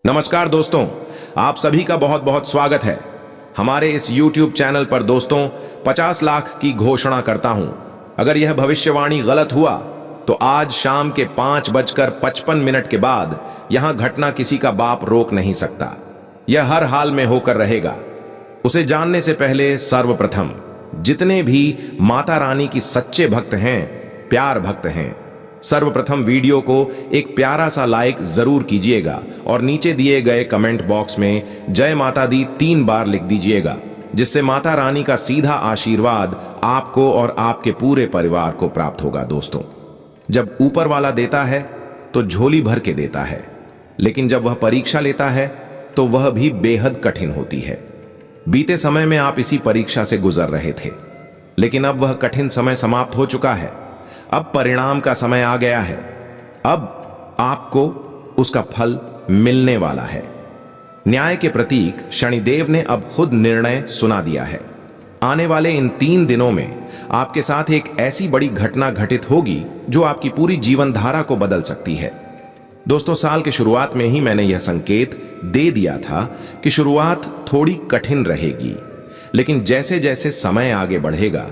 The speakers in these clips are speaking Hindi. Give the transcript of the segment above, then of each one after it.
नमस्कार दोस्तों, आप सभी का बहुत बहुत स्वागत है हमारे इस YouTube चैनल पर। दोस्तों, 50 लाख की घोषणा करता हूं, अगर यह भविष्यवाणी गलत हुआ तो आज शाम के 5:55 के बाद यहां घटना किसी का बाप रोक नहीं सकता। यह हर हाल में होकर रहेगा। उसे जानने से पहले सर्वप्रथम जितने भी माता रानी की सच्चे भक्त हैं, प्यार भक्त हैं, सर्वप्रथम वीडियो को एक प्यारा सा लाइक जरूर कीजिएगा और नीचे दिए गए कमेंट बॉक्स में जय माता दी 3 बार लिख दीजिएगा, जिससे माता रानी का सीधा आशीर्वाद आपको और आपके पूरे परिवार को प्राप्त होगा। दोस्तों, जब ऊपर वाला देता है तो झोली भर के देता है, लेकिन जब वह परीक्षा लेता है तो वह भी बेहद कठिन होती है। बीते समय में आप इसी परीक्षा से गुजर रहे थे, लेकिन अब वह कठिन समय समाप्त हो चुका है। अब परिणाम का समय आ गया है। अब आपको उसका फल मिलने वाला है। न्याय के प्रतीक शनिदेव ने अब खुद निर्णय सुना दिया है। आने वाले इन 3 दिनों में आपके साथ एक ऐसी बड़ी घटना घटित होगी जो आपकी पूरी जीवन धारा को बदल सकती है। दोस्तों, साल के शुरुआत में ही मैंने यह संकेत दे दिया था कि शुरुआत थोड़ी कठिन रहेगी, लेकिन जैसे जैसे समय आगे बढ़ेगा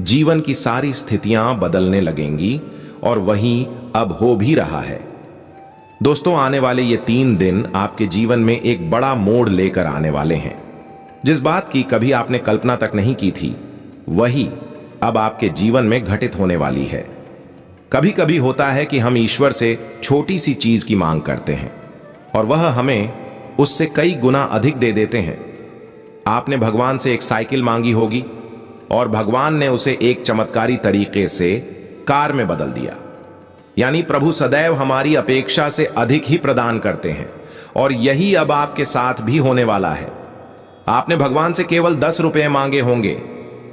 जीवन की सारी स्थितियां बदलने लगेंगी, और वही अब हो भी रहा है। दोस्तों, आने वाले ये 3 दिन आपके जीवन में एक बड़ा मोड़ लेकर आने वाले हैं। जिस बात की कभी आपने कल्पना तक नहीं की थी, वही अब आपके जीवन में घटित होने वाली है। कभी कभी होता है कि हम ईश्वर से छोटी सी चीज की मांग करते हैं और वह हमें उससे कई गुना अधिक दे देते हैं। आपने भगवान से एक साइकिल मांगी होगी और भगवान ने उसे एक चमत्कारी तरीके से कार में बदल दिया। यानी प्रभु सदैव हमारी अपेक्षा से अधिक ही प्रदान करते हैं, और यही अब आपके साथ भी होने वाला है। आपने भगवान से केवल 10 रुपए मांगे होंगे,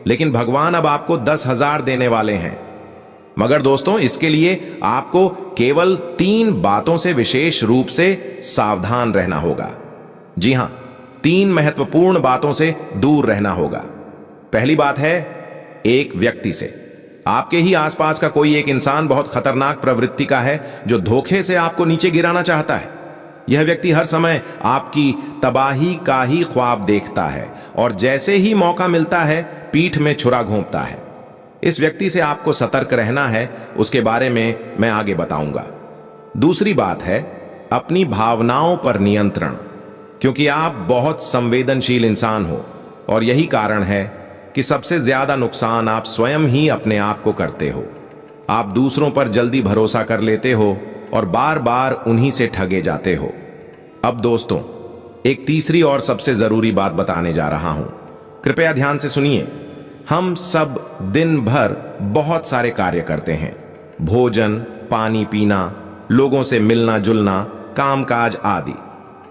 लेकिन भगवान अब आपको 10,000 देने वाले हैं। मगर दोस्तों, इसके लिए आपको केवल 3 बातों से विशेष रूप से सावधान रहना होगा। जी हां, 3 महत्वपूर्ण बातों से दूर रहना होगा। पहली बात है, एक व्यक्ति से। आपके ही आसपास का कोई एक इंसान बहुत खतरनाक प्रवृत्ति का है जो धोखे से आपको नीचे गिराना चाहता है। यह व्यक्ति हर समय आपकी तबाही का ही ख्वाब देखता है और जैसे ही मौका मिलता है पीठ में छुरा घोंपता है। इस व्यक्ति से आपको सतर्क रहना है, उसके बारे में मैं आगे बताऊंगा। दूसरी बात है, अपनी भावनाओं पर नियंत्रण, क्योंकि आप बहुत संवेदनशील इंसान हो और यही कारण है कि सबसे ज्यादा नुकसान आप स्वयं ही अपने आप को करते हो। आप दूसरों पर जल्दी भरोसा कर लेते हो और बार बार उन्हीं से ठगे जाते हो। अब दोस्तों, एक तीसरी और सबसे जरूरी बात बताने जा रहा हूं, कृपया ध्यान से सुनिए। हम सब दिन भर बहुत सारे कार्य करते हैं, भोजन, पानी पीना, लोगों से मिलना जुलना, कामकाज आदि।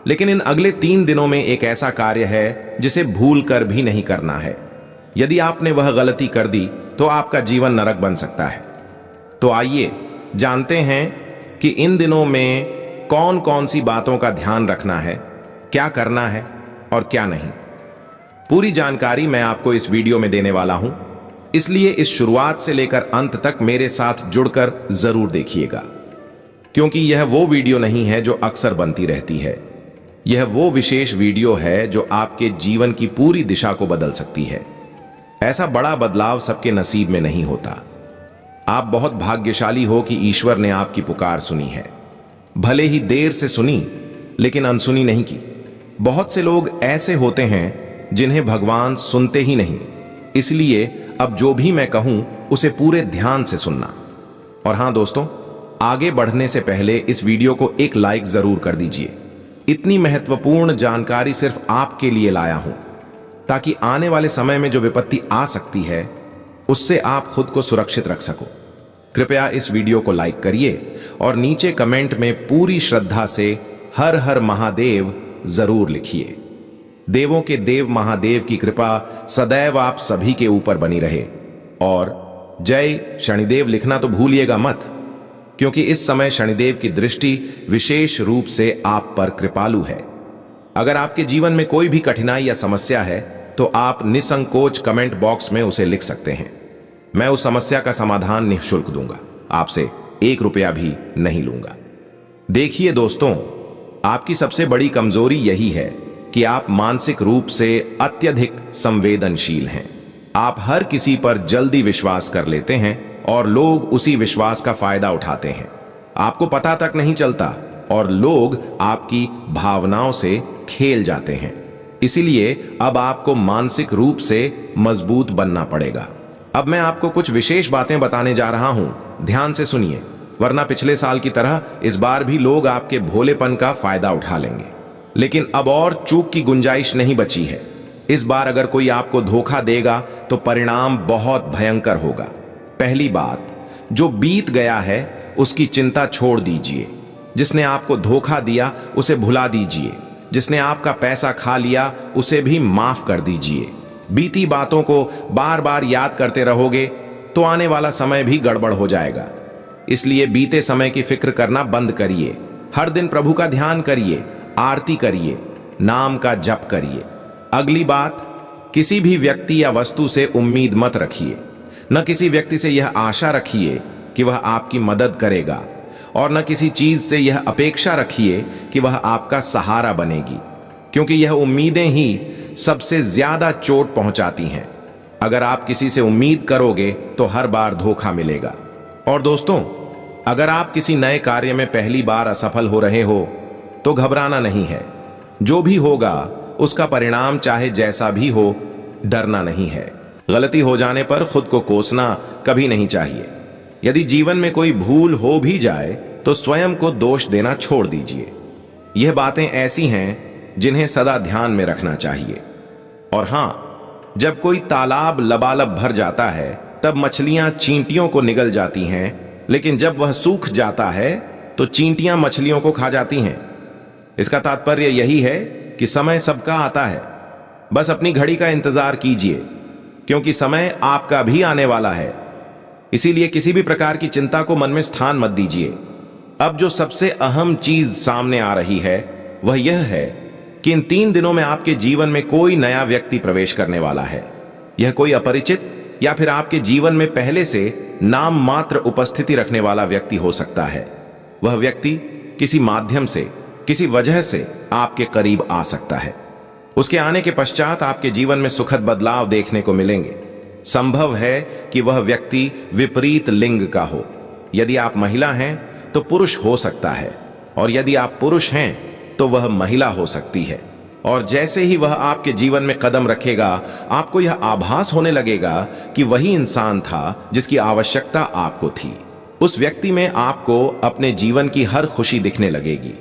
लेकिन इन अगले 3 दिनों में एक ऐसा कार्य है जिसे भूल कर भी नहीं करना है। यदि आपने वह गलती कर दी तो आपका जीवन नरक बन सकता है। तो आइए जानते हैं कि इन दिनों में कौन कौन सी बातों का ध्यान रखना है, क्या करना है और क्या नहीं। पूरी जानकारी मैं आपको इस वीडियो में देने वाला हूं, इसलिए इस शुरुआत से लेकर अंत तक मेरे साथ जुड़कर जरूर देखिएगा, क्योंकि यह वो वीडियो नहीं है जो अक्सर बनती रहती है। यह वो विशेष वीडियो है जो आपके जीवन की पूरी दिशा को बदल सकती है। ऐसा बड़ा बदलाव सबके नसीब में नहीं होता। आप बहुत भाग्यशाली हो कि ईश्वर ने आपकी पुकार सुनी है, भले ही देर से सुनी, लेकिन अनसुनी नहीं की। बहुत से लोग ऐसे होते हैं जिन्हें भगवान सुनते ही नहीं, इसलिए अब जो भी मैं कहूं उसे पूरे ध्यान से सुनना। और हां दोस्तों, आगे बढ़ने से पहले इस वीडियो को एक लाइक जरूर कर दीजिए। इतनी महत्वपूर्ण जानकारी सिर्फ आपके लिए लाया हूं, ताकि आने वाले समय में जो विपत्ति आ सकती है उससे आप खुद को सुरक्षित रख सको। कृपया इस वीडियो को लाइक करिए और नीचे कमेंट में पूरी श्रद्धा से हर हर महादेव जरूर लिखिए। देवों के देव महादेव की कृपा सदैव आप सभी के ऊपर बनी रहे। और जय शनिदेव लिखना तो भूलिएगा मत, क्योंकि इस समय शनिदेव की दृष्टि विशेष रूप से आप पर कृपालु है। अगर आपके जीवन में कोई भी कठिनाई या समस्या है तो आप निसंकोच कमेंट बॉक्स में उसे लिख सकते हैं। मैं उस समस्या का समाधान निःशुल्क दूंगा, आपसे 1 रुपया भी नहीं लूंगा। देखिए दोस्तों, आपकी सबसे बड़ी कमजोरी यही है कि आप मानसिक रूप से अत्यधिक संवेदनशील हैं। आप हर किसी पर जल्दी विश्वास कर लेते हैं और लोग उसी विश्वास का फायदा उठाते हैं। आपको पता तक नहीं चलता और लोग आपकी भावनाओं से खेल जाते हैं। इसीलिए अब आपको मानसिक रूप से मजबूत बनना पड़ेगा। अब मैं आपको कुछ विशेष बातें बताने जा रहा हूं, ध्यान से सुनिए, वरना पिछले साल की तरह इस बार भी लोग आपके भोलेपन का फायदा उठा लेंगे। लेकिन अब और चूक की गुंजाइश नहीं बची है। इस बार अगर कोई आपको धोखा देगा तो परिणाम बहुत भयंकर होगा। पहली बात, जो बीत गया है उसकी चिंता छोड़ दीजिए। जिसने आपको धोखा दिया उसे भुला दीजिए। जिसने आपका पैसा खा लिया उसे भी माफ कर दीजिए। बीती बातों को बार बार याद करते रहोगे तो आने वाला समय भी गड़बड़ हो जाएगा। इसलिए बीते समय की फिक्र करना बंद करिए। हर दिन प्रभु का ध्यान करिए, आरती करिए, नाम का जप करिए। अगली बात, किसी भी व्यक्ति या वस्तु से उम्मीद मत रखिए। न किसी व्यक्ति से यह आशा रखिए कि वह आपकी मदद करेगा और न किसी चीज से यह अपेक्षा रखिए कि वह आपका सहारा बनेगी, क्योंकि यह उम्मीदें ही सबसे ज्यादा चोट पहुंचाती हैं। अगर आप किसी से उम्मीद करोगे तो हर बार धोखा मिलेगा। और दोस्तों, अगर आप किसी नए कार्य में पहली बार असफल हो रहे हो तो घबराना नहीं है। जो भी होगा उसका परिणाम चाहे जैसा भी हो, डरना नहीं है। गलती हो जाने पर खुद को कोसना कभी नहीं चाहिए। यदि जीवन में कोई भूल हो भी जाए तो स्वयं को दोष देना छोड़ दीजिए। यह बातें ऐसी हैं जिन्हें सदा ध्यान में रखना चाहिए। और हां, जब कोई तालाब लबालब भर जाता है तब मछलियां चींटियों को निगल जाती हैं, लेकिन जब वह सूख जाता है तो चींटियां मछलियों को खा जाती हैं। इसका तात्पर्य यही है कि समय सबका आता है, बस अपनी घड़ी का इंतजार कीजिए, क्योंकि समय आपका भी आने वाला है। इसीलिए किसी भी प्रकार की चिंता को मन में स्थान मत दीजिए। अब जो सबसे अहम चीज सामने आ रही है वह यह है कि इन 3 दिनों में आपके जीवन में कोई नया व्यक्ति प्रवेश करने वाला है। यह कोई अपरिचित या फिर आपके जीवन में पहले से नाम मात्र उपस्थिति रखने वाला व्यक्ति हो सकता है। वह व्यक्ति किसी माध्यम से, किसी वजह से आपके करीब आ सकता है। उसके आने के पश्चात आपके जीवन में सुखद बदलाव देखने को मिलेंगे। संभव है कि वह व्यक्ति विपरीत लिंग का हो। यदि आप महिला हैं तो पुरुष हो सकता है, और यदि आप पुरुष हैं तो वह महिला हो सकती है। और जैसे ही वह आपके जीवन में कदम रखेगा, आपको यह आभास होने लगेगा कि वही इंसान था जिसकी आवश्यकता आपको थी। उस व्यक्ति में आपको अपने जीवन की हर खुशी दिखने लगेगी।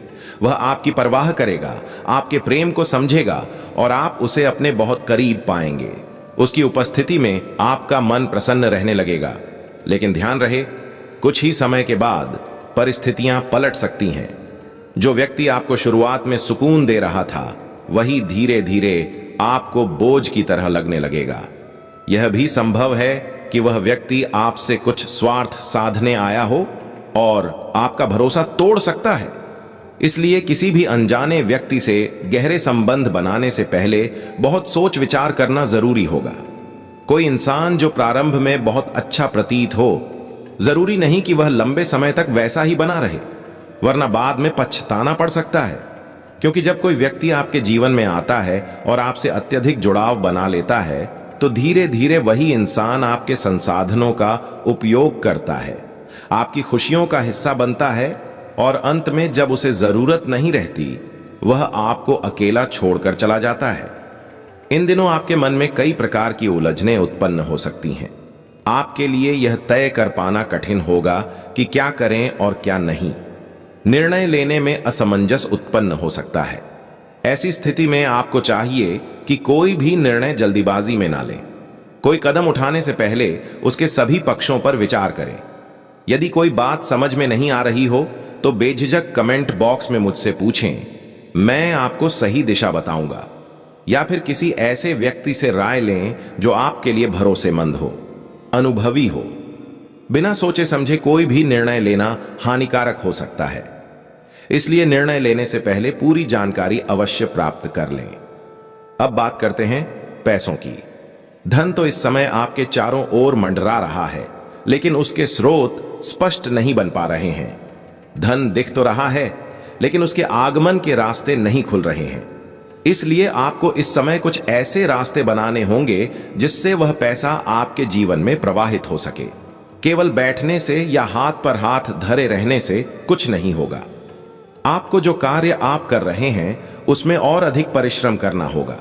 वह आपकी परवाह करेगा, आपके प्रेम को समझेगा और आप उसे अपने बहुत करीब पाएंगे। उसकी उपस्थिति में आपका मन प्रसन्न रहने लगेगा। लेकिन ध्यान रहे, कुछ ही समय के बाद परिस्थितियां पलट सकती हैं। जो व्यक्ति आपको शुरुआत में सुकून दे रहा था, वही धीरे धीरे आपको बोझ की तरह लगने लगेगा। यह भी संभव है कि वह व्यक्ति आपसे कुछ स्वार्थ साधने आया हो और आपका भरोसा तोड़ सकता है। इसलिए किसी भी अनजाने व्यक्ति से गहरे संबंध बनाने से पहले बहुत सोच विचार करना जरूरी होगा। कोई इंसान जो प्रारंभ में बहुत अच्छा प्रतीत हो, जरूरी नहीं कि वह लंबे समय तक वैसा ही बना रहे, वरना बाद में पछताना पड़ सकता है। क्योंकि जब कोई व्यक्ति आपके जीवन में आता है और आपसे अत्यधिक जुड़ाव बना लेता है, तो धीरे धीरे वही इंसान आपके संसाधनों का उपयोग करता है, आपकी खुशियों का हिस्सा बनता है, और अंत में जब उसे जरूरत नहीं रहती, वह आपको अकेला छोड़कर चला जाता है। इन दिनों आपके मन में कई प्रकार की उलझनें उत्पन्न हो सकती हैं। आपके लिए यह तय कर पाना कठिन होगा कि क्या करें और क्या नहीं। निर्णय लेने में असमंजस उत्पन्न हो सकता है। ऐसी स्थिति में आपको चाहिए कि कोई भी निर्णय जल्दीबाजी में ना लें। कोई कदम उठाने से पहले उसके सभी पक्षों पर विचार करें। यदि कोई बात समझ में नहीं आ रही हो तो बेझिझक कमेंट बॉक्स में मुझसे पूछें, मैं आपको सही दिशा बताऊंगा। या फिर किसी ऐसे व्यक्ति से राय लें जो आपके लिए भरोसेमंद हो, अनुभवी हो। बिना सोचे समझे कोई भी निर्णय लेना हानिकारक हो सकता है। इसलिए निर्णय लेने से पहले पूरी जानकारी अवश्य प्राप्त कर लें। अब बात करते हैं पैसों की। धन तो इस समय आपके चारों ओर मंडरा रहा है, लेकिन उसके स्रोत स्पष्ट नहीं बन पा रहे हैं। धन दिख तो रहा है, लेकिन उसके आगमन के रास्ते नहीं खुल रहे हैं। इसलिए आपको इस समय कुछ ऐसे रास्ते बनाने होंगे जिससे वह पैसा आपके जीवन में प्रवाहित हो सके। केवल बैठने से या हाथ पर हाथ धरे रहने से कुछ नहीं होगा। आपको जो कार्य आप कर रहे हैं उसमें और अधिक परिश्रम करना होगा।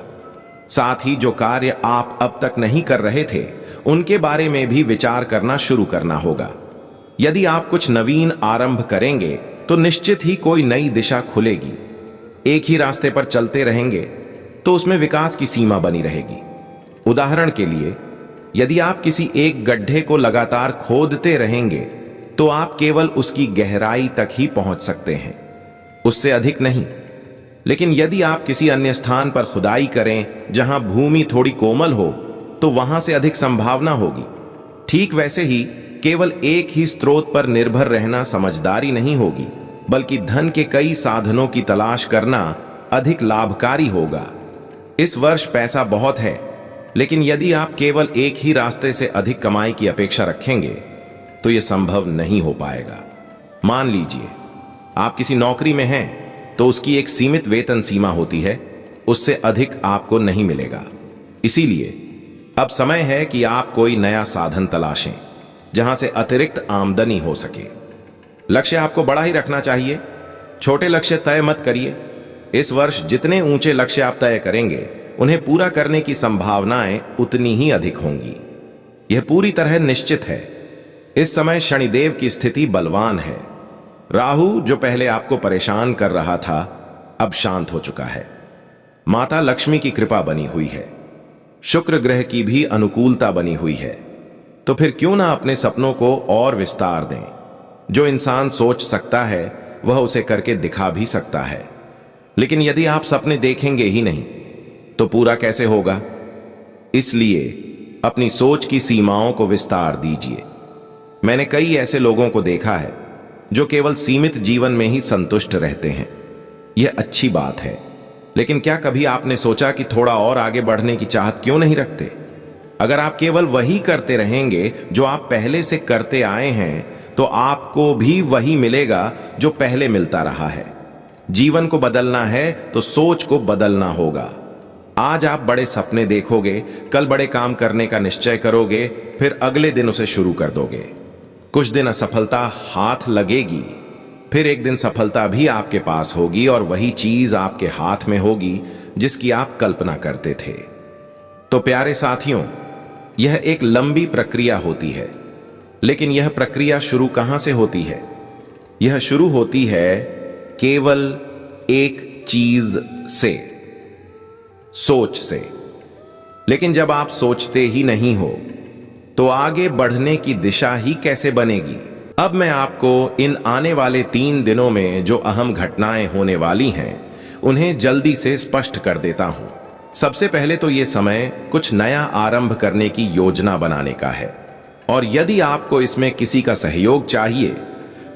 साथ ही जो कार्य आप अब तक नहीं कर रहे थे उनके बारे में भी विचार करना शुरू करना होगा। यदि आप कुछ नवीन आरंभ करेंगे तो निश्चित ही कोई नई दिशा खुलेगी। एक ही रास्ते पर चलते रहेंगे तो उसमें विकास की सीमा बनी रहेगी। उदाहरण के लिए, यदि आप किसी एक गड्ढे को लगातार खोदते रहेंगे तो आप केवल उसकी गहराई तक ही पहुंच सकते हैं, उससे अधिक नहीं। लेकिन यदि आप किसी अन्य स्थान पर खुदाई करें जहां भूमि थोड़ी कोमल हो तो वहां से अधिक संभावना होगी। ठीक वैसे ही केवल एक ही स्रोत पर निर्भर रहना समझदारी नहीं होगी, बल्कि धन के कई साधनों की तलाश करना अधिक लाभकारी होगा। इस वर्ष पैसा बहुत है, लेकिन यदि आप केवल एक ही रास्ते से अधिक कमाई की अपेक्षा रखेंगे तो यह संभव नहीं हो पाएगा। मान लीजिए आप किसी नौकरी में हैं तो उसकी एक सीमित वेतन सीमा होती है, उससे अधिक आपको नहीं मिलेगा। इसीलिए अब समय है कि आप कोई नया साधन तलाशें जहां से अतिरिक्त आमदनी हो सके। लक्ष्य आपको बड़ा ही रखना चाहिए, छोटे लक्ष्य तय मत करिए। इस वर्ष जितने ऊंचे लक्ष्य आप तय करेंगे उन्हें पूरा करने की संभावनाएं उतनी ही अधिक होंगी। यह पूरी तरह निश्चित है। इस समय शनिदेव की स्थिति बलवान है। राहु जो पहले आपको परेशान कर रहा था अब शांत हो चुका है। माता लक्ष्मी की कृपा बनी हुई है। शुक्र ग्रह की भी अनुकूलता बनी हुई है। तो फिर क्यों ना अपने सपनों को और विस्तार दें। जो इंसान सोच सकता है वह उसे करके दिखा भी सकता है। लेकिन यदि आप सपने देखेंगे ही नहीं तो पूरा कैसे होगा। इसलिए अपनी सोच की सीमाओं को विस्तार दीजिए। मैंने कई ऐसे लोगों को देखा है जो केवल सीमित जीवन में ही संतुष्ट रहते हैं। यह अच्छी बात है, लेकिन क्या कभी आपने सोचा कि थोड़ा और आगे बढ़ने की चाहत क्यों नहीं रखते। अगर आप केवल वही करते रहेंगे जो आप पहले से करते आए हैं तो आपको भी वही मिलेगा जो पहले मिलता रहा है। जीवन को बदलना है तो सोच को बदलना होगा। आज आप बड़े सपने देखोगे, कल बड़े काम करने का निश्चय करोगे, फिर अगले दिन उसे शुरू कर दोगे। कुछ दिन असफलता हाथ लगेगी, फिर एक दिन सफलता भी आपके पास होगी और वही चीज आपके हाथ में होगी जिसकी आप कल्पना करते थे। तो प्यारे साथियों, यह एक लंबी प्रक्रिया होती है, लेकिन यह प्रक्रिया शुरू कहां से होती है। यह शुरू होती है केवल एक चीज से, सोच से। लेकिन जब आप सोचते ही नहीं हो तो आगे बढ़ने की दिशा ही कैसे बनेगी। अब मैं आपको इन आने वाले 3 दिनों में जो अहम घटनाएं होने वाली हैं उन्हें जल्दी से स्पष्ट कर देता हूं। सबसे पहले तो ये समय कुछ नया आरंभ करने की योजना बनाने का है, और यदि आपको इसमें किसी का सहयोग चाहिए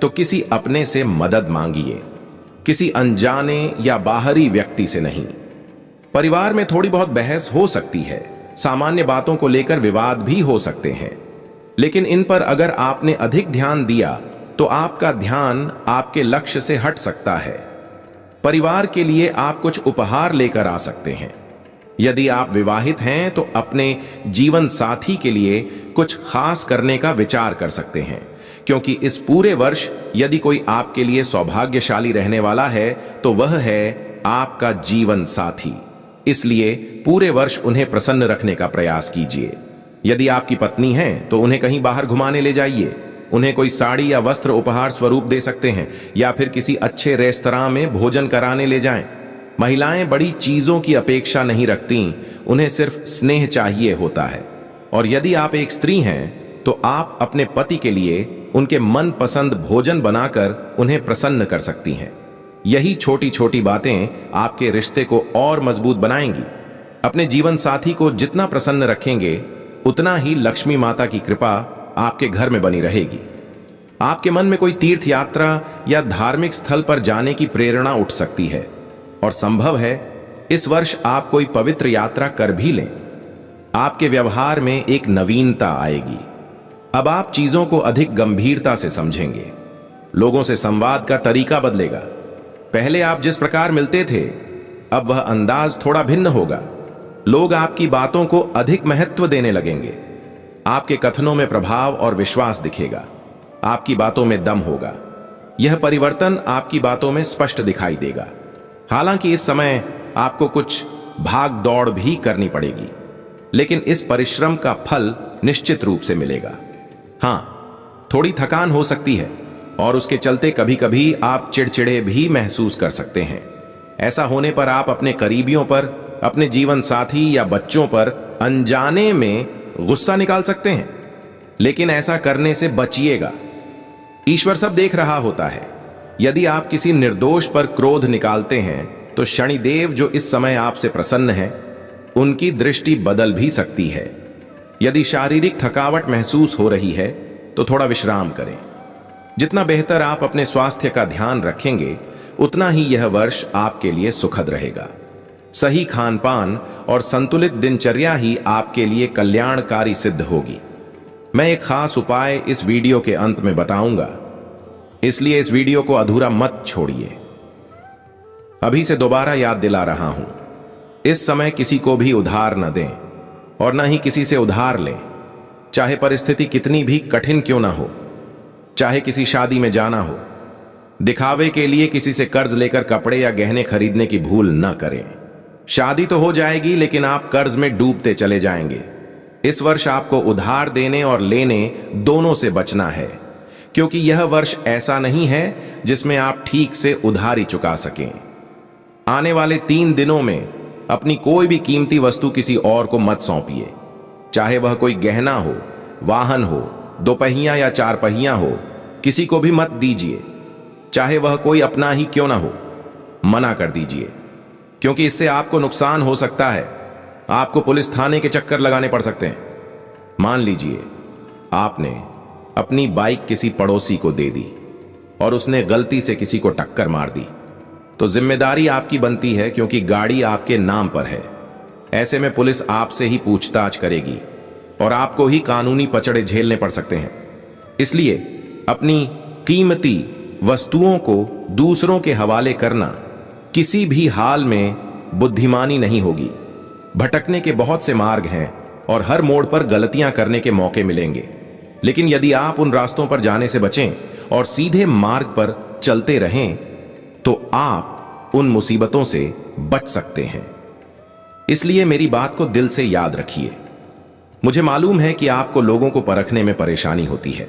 तो किसी अपने से मदद मांगिए, किसी अनजाने या बाहरी व्यक्ति से नहीं। परिवार में थोड़ी बहुत बहस हो सकती है, सामान्य बातों को लेकर विवाद भी हो सकते हैं, लेकिन इन पर अगर आपने अधिक ध्यान दिया तो आपका ध्यान आपके लक्ष्य से हट सकता है। परिवार के लिए आप कुछ उपहार लेकर आ सकते हैं। यदि आप विवाहित हैं तो अपने जीवन साथी के लिए कुछ खास करने का विचार कर सकते हैं, क्योंकि इस पूरे वर्ष यदि कोई आपके लिए सौभाग्यशाली रहने वाला है तो वह है आपका जीवन साथी। इसलिए पूरे वर्ष उन्हें प्रसन्न रखने का प्रयास कीजिए। यदि आपकी पत्नी है तो उन्हें कहीं बाहर घुमाने ले जाइए, उन्हें कोई साड़ी या वस्त्र उपहार स्वरूप दे सकते हैं, या फिर किसी अच्छे रेस्तरां में भोजन कराने ले जाएं। महिलाएं बड़ी चीजों की अपेक्षा नहीं रखती, उन्हें सिर्फ स्नेह चाहिए होता है। और यदि आप एक स्त्री हैं तो आप अपने पति के लिए उनके मनपसंद भोजन बनाकर उन्हें प्रसन्न कर सकती हैं। यही छोटी छोटी बातें आपके रिश्ते को और मजबूत बनाएंगी। अपने जीवन साथी को जितना प्रसन्न रखेंगे उतना ही लक्ष्मी माता की कृपा आपके घर में बनी रहेगी। आपके मन में कोई तीर्थ यात्रा या धार्मिक स्थल पर जाने की प्रेरणा उठ सकती है, और संभव है इस वर्ष आप कोई पवित्र यात्रा कर भी लें। आपके व्यवहार में एक नवीनता आएगी। अब आप चीजों को अधिक गंभीरता से समझेंगे। लोगों से संवाद का तरीका बदलेगा। पहले आप जिस प्रकार मिलते थे, अब वह अंदाज थोड़ा भिन्न होगा। लोग आपकी बातों को अधिक महत्व देने लगेंगे। आपके कथनों में प्रभाव और विश्वास दिखेगा। आपकी बातों में दम होगा। यह परिवर्तन आपकी बातों में स्पष्ट दिखाई देगा। हालांकि इस समय आपको कुछ भाग दौड़ भी करनी पड़ेगी, लेकिन इस परिश्रम का फल निश्चित रूप से मिलेगा। हां, थोड़ी थकान हो सकती है और उसके चलते कभी कभी आप चिड़चिड़े भी महसूस कर सकते हैं। ऐसा होने पर आप अपने करीबियों पर, अपने जीवन साथी या बच्चों पर अनजाने में गुस्सा निकाल सकते हैं, लेकिन ऐसा करने से बचिएगा। ईश्वर सब देख रहा होता है। यदि आप किसी निर्दोष पर क्रोध निकालते हैं तो शनिदेव, जो इस समय आपसे प्रसन्न है, उनकी दृष्टि बदल भी सकती है। यदि शारीरिक थकावट महसूस हो रही है तो थोड़ा विश्राम करें। जितना बेहतर आप अपने स्वास्थ्य का ध्यान रखेंगे, उतना ही यह वर्ष आपके लिए सुखद रहेगा। सही खान पान और संतुलित दिनचर्या ही आपके लिए कल्याणकारी सिद्ध होगी। मैं एक खास उपाय इस वीडियो के अंत में बताऊंगा, इसलिए इस वीडियो को अधूरा मत छोड़िए। अभी से दोबारा याद दिला रहा हूं, इस समय किसी को भी उधार न दें और न ही किसी से उधार लें, चाहे परिस्थिति कितनी भी कठिन क्यों ना हो। चाहे किसी शादी में जाना हो, दिखावे के लिए किसी से कर्ज लेकर कपड़े या गहने खरीदने की भूल न करें। शादी तो हो जाएगी, लेकिन आप कर्ज में डूबते चले जाएंगे। इस वर्ष आपको उधार देने और लेने दोनों से बचना है, क्योंकि यह वर्ष ऐसा नहीं है जिसमें आप ठीक से उधारी चुका सकें। आने वाले 3 दिनों में अपनी कोई भी कीमती वस्तु किसी और को मत सौंपिए। चाहे वह कोई गहना हो, वाहन हो, 2 पहिया या 4 पहिया हो, किसी को भी मत दीजिए। चाहे वह कोई अपना ही क्यों ना हो, मना कर दीजिए, क्योंकि इससे आपको नुकसान हो सकता है। आपको पुलिस थाने के चक्कर लगाने पड़ सकते हैं। मान लीजिए आपने अपनी बाइक किसी पड़ोसी को दे दी और उसने गलती से किसी को टक्कर मार दी, तो जिम्मेदारी आपकी बनती है, क्योंकि गाड़ी आपके नाम पर है। ऐसे में पुलिस आपसे ही पूछताछ करेगी और आपको ही कानूनी पचड़े झेलने पड़ सकते हैं। इसलिए अपनी कीमती वस्तुओं को दूसरों के हवाले करना किसी भी हाल में बुद्धिमानी नहीं होगी। भटकने के बहुत से मार्ग हैं और हर मोड़ पर गलतियां करने के मौके मिलेंगे, लेकिन यदि आप उन रास्तों पर जाने से बचें और सीधे मार्ग पर चलते रहें, तो आप उन मुसीबतों से बच सकते हैं। इसलिए मेरी बात को दिल से याद रखिए। मुझे मालूम है कि आपको लोगों को परखने में परेशानी होती है।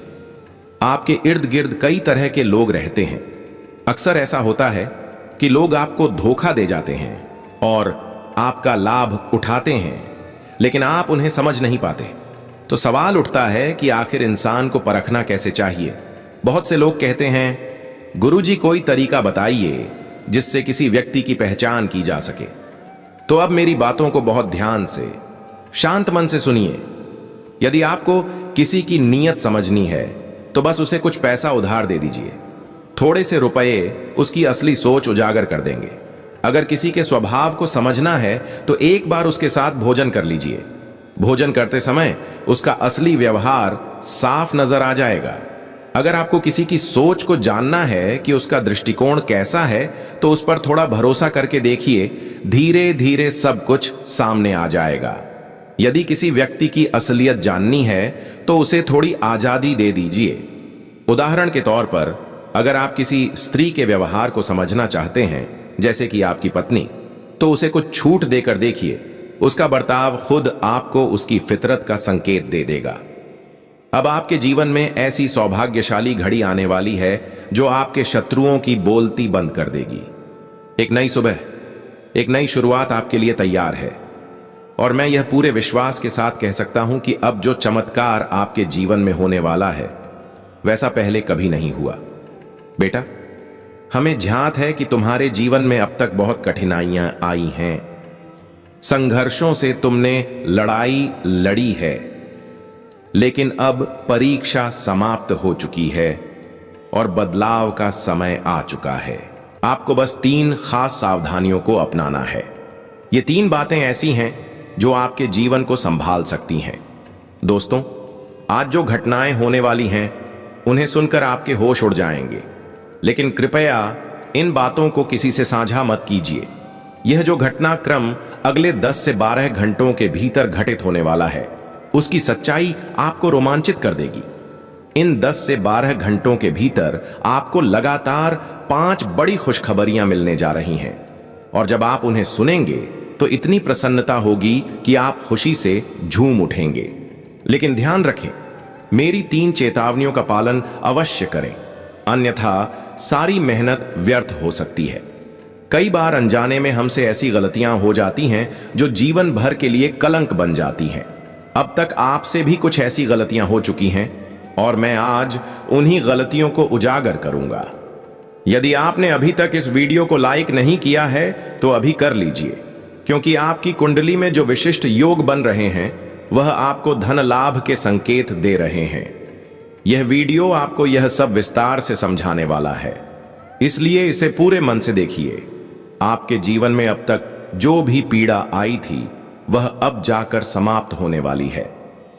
आपके इर्द गिर्द कई तरह के लोग रहते हैं। अक्सर ऐसा होता है कि लोग आपको धोखा दे जाते हैं और आपका लाभ उठाते हैं, लेकिन आप उन्हें समझ नहीं पाते। तो सवाल उठता है कि आखिर इंसान को परखना कैसे चाहिए। बहुत से लोग कहते हैं, गुरुजी कोई तरीका बताइए जिससे किसी व्यक्ति की पहचान की जा सके। तो अब मेरी बातों को बहुत ध्यान से, शांत मन से सुनिए। यदि आपको किसी की नीयत समझनी है तो बस उसे कुछ पैसा उधार दे दीजिए। थोड़े से रुपए उसकी असली सोच उजागर कर देंगे। अगर किसी के स्वभाव को समझना है तो एक बार उसके साथ भोजन कर लीजिए। भोजन करते समय उसका असली व्यवहार साफ नजर आ जाएगा। अगर आपको किसी की सोच को जानना है कि उसका दृष्टिकोण कैसा है, तो उस पर थोड़ा भरोसा करके देखिए। धीरे धीरे सब कुछ सामने आ जाएगा। यदि किसी व्यक्ति की असलियत जाननी है तो उसे थोड़ी आजादी दे दीजिए। उदाहरण के तौर पर, अगर आप किसी स्त्री के व्यवहार को समझना चाहते हैं, जैसे कि आपकी पत्नी, तो उसे कुछ छूट देकर देखिए। उसका बर्ताव खुद आपको उसकी फितरत का संकेत दे देगा। अब आपके जीवन में ऐसी सौभाग्यशाली घड़ी आने वाली है जो आपके शत्रुओं की बोलती बंद कर देगी। एक नई सुबह, एक नई शुरुआत आपके लिए तैयार है। और मैं यह पूरे विश्वास के साथ कह सकता हूं कि अब जो चमत्कार आपके जीवन में होने वाला है, वैसा पहले कभी नहीं हुआ। बेटा, हमें ध्यात है कि तुम्हारे जीवन में अब तक बहुत कठिनाइयां आई हैं। संघर्षों से तुमने लड़ाई लड़ी है, लेकिन अब परीक्षा समाप्त हो चुकी है और बदलाव का समय आ चुका है। आपको बस 3 खास सावधानियों को अपनाना है। ये 3 बातें ऐसी हैं जो आपके जीवन को संभाल सकती हैं। दोस्तों, आज जो घटनाएं होने वाली हैं, उन्हें सुनकर आपके होश उड़ जाएंगे, लेकिन कृपया इन बातों को किसी से साझा मत कीजिए। यह जो घटनाक्रम अगले 10 से 12 घंटों के भीतर घटित होने वाला है, उसकी सच्चाई आपको रोमांचित कर देगी। इन 10 से 12 घंटों के भीतर आपको लगातार 5 बड़ी खुशखबरियां मिलने जा रही हैं, और जब आप उन्हें सुनेंगे तो इतनी प्रसन्नता होगी कि आप खुशी से झूम उठेंगे। लेकिन ध्यान रखें, मेरी 3 चेतावनियों का पालन अवश्य करें, अन्यथा सारी मेहनत व्यर्थ हो सकती है। कई बार अनजाने में हमसे ऐसी गलतियां हो जाती हैं जो जीवन भर के लिए कलंक बन जाती हैं। अब तक आपसे भी कुछ ऐसी गलतियां हो चुकी हैं, और मैं आज उन्हीं गलतियों को उजागर करूंगा। यदि आपने अभी तक इस वीडियो को लाइक नहीं किया है तो अभी कर लीजिए, क्योंकि आपकी कुंडली में जो विशिष्ट योग बन रहे हैं वह आपको धन लाभ के संकेत दे रहे हैं। यह वीडियो आपको यह सब विस्तार से समझाने वाला है, इसलिए इसे पूरे मन से देखिए। आपके जीवन में अब तक जो भी पीड़ा आई थी वह अब जाकर समाप्त होने वाली है।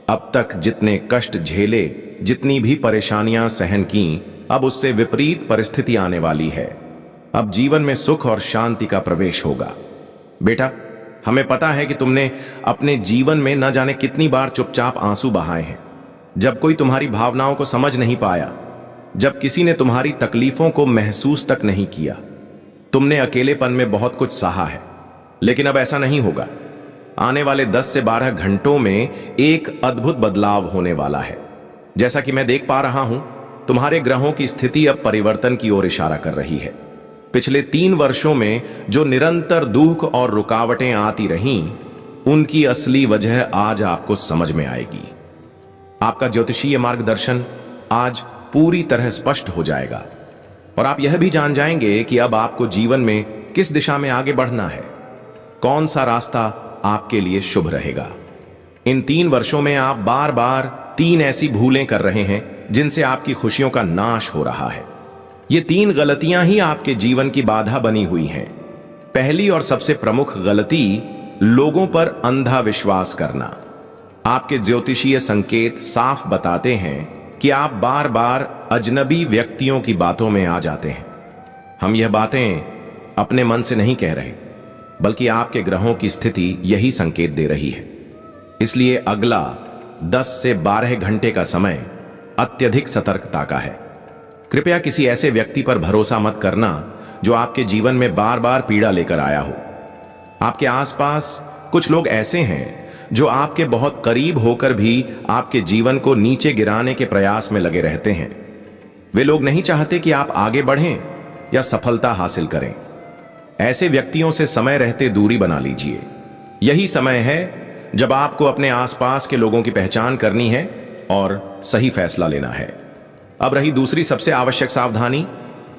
अब तक जितने कष्ट झेले, जितनी भी परेशानियां सहन की, अब उससे विपरीत परिस्थिति आने वाली है। अब जीवन में सुख और शांति का प्रवेश होगा। बेटा, हमें पता है कि तुमने अपने जीवन में न जाने कितनी बार चुपचाप आंसू बहाए हैं, जब कोई तुम्हारी भावनाओं को समझ नहीं पाया, जब किसी ने तुम्हारी तकलीफों को महसूस तक नहीं किया। तुमने अकेलेपन में बहुत कुछ सहा है, लेकिन अब ऐसा नहीं होगा। आने वाले 10 से 12 घंटों में एक अद्भुत बदलाव होने वाला है। जैसा कि मैं देख पा रहा हूं, तुम्हारे ग्रहों की स्थिति अब परिवर्तन की ओर इशारा कर रही है। पिछले 3 वर्षों में जो निरंतर दुख और रुकावटें आती रहीं, उनकी असली वजह आज आपको समझ में आएगी। आपका ज्योतिषीय मार्गदर्शन आज पूरी तरह स्पष्ट हो जाएगा, और आप यह भी जान जाएंगे कि अब आपको जीवन में किस दिशा में आगे बढ़ना है, कौन सा रास्ता आपके लिए शुभ रहेगा। इन 3 वर्षों में आप बार बार 3 ऐसी भूलें कर रहे हैं जिनसे आपकी खुशियों का नाश हो रहा है। ये 3 गलतियां ही आपके जीवन की बाधा बनी हुई हैं। पहली और सबसे प्रमुख गलती, लोगों पर अंधा विश्वास करना। आपके ज्योतिषीय संकेत साफ बताते हैं कि आप बार बार अजनबी व्यक्तियों की बातों में आ जाते हैं। हम यह बातें अपने मन से नहीं कह रहे, बल्कि आपके ग्रहों की स्थिति यही संकेत दे रही है। इसलिए अगला 10 से 12 घंटे का समय अत्यधिक सतर्कता का है। कृपया किसी ऐसे व्यक्ति पर भरोसा मत करना जो आपके जीवन में बार बार पीड़ा लेकर आया हो। आपके आसपास कुछ लोग ऐसे हैं जो आपके बहुत करीब होकर भी आपके जीवन को नीचे गिराने के प्रयास में लगे रहते हैं। वे लोग नहीं चाहते कि आप आगे बढ़ें या सफलता हासिल करें। ऐसे व्यक्तियों से समय रहते दूरी बना लीजिए। यही समय है जब आपको अपने आसपास के लोगों की पहचान करनी है और सही फैसला लेना है। अब रही दूसरी सबसे आवश्यक सावधानी,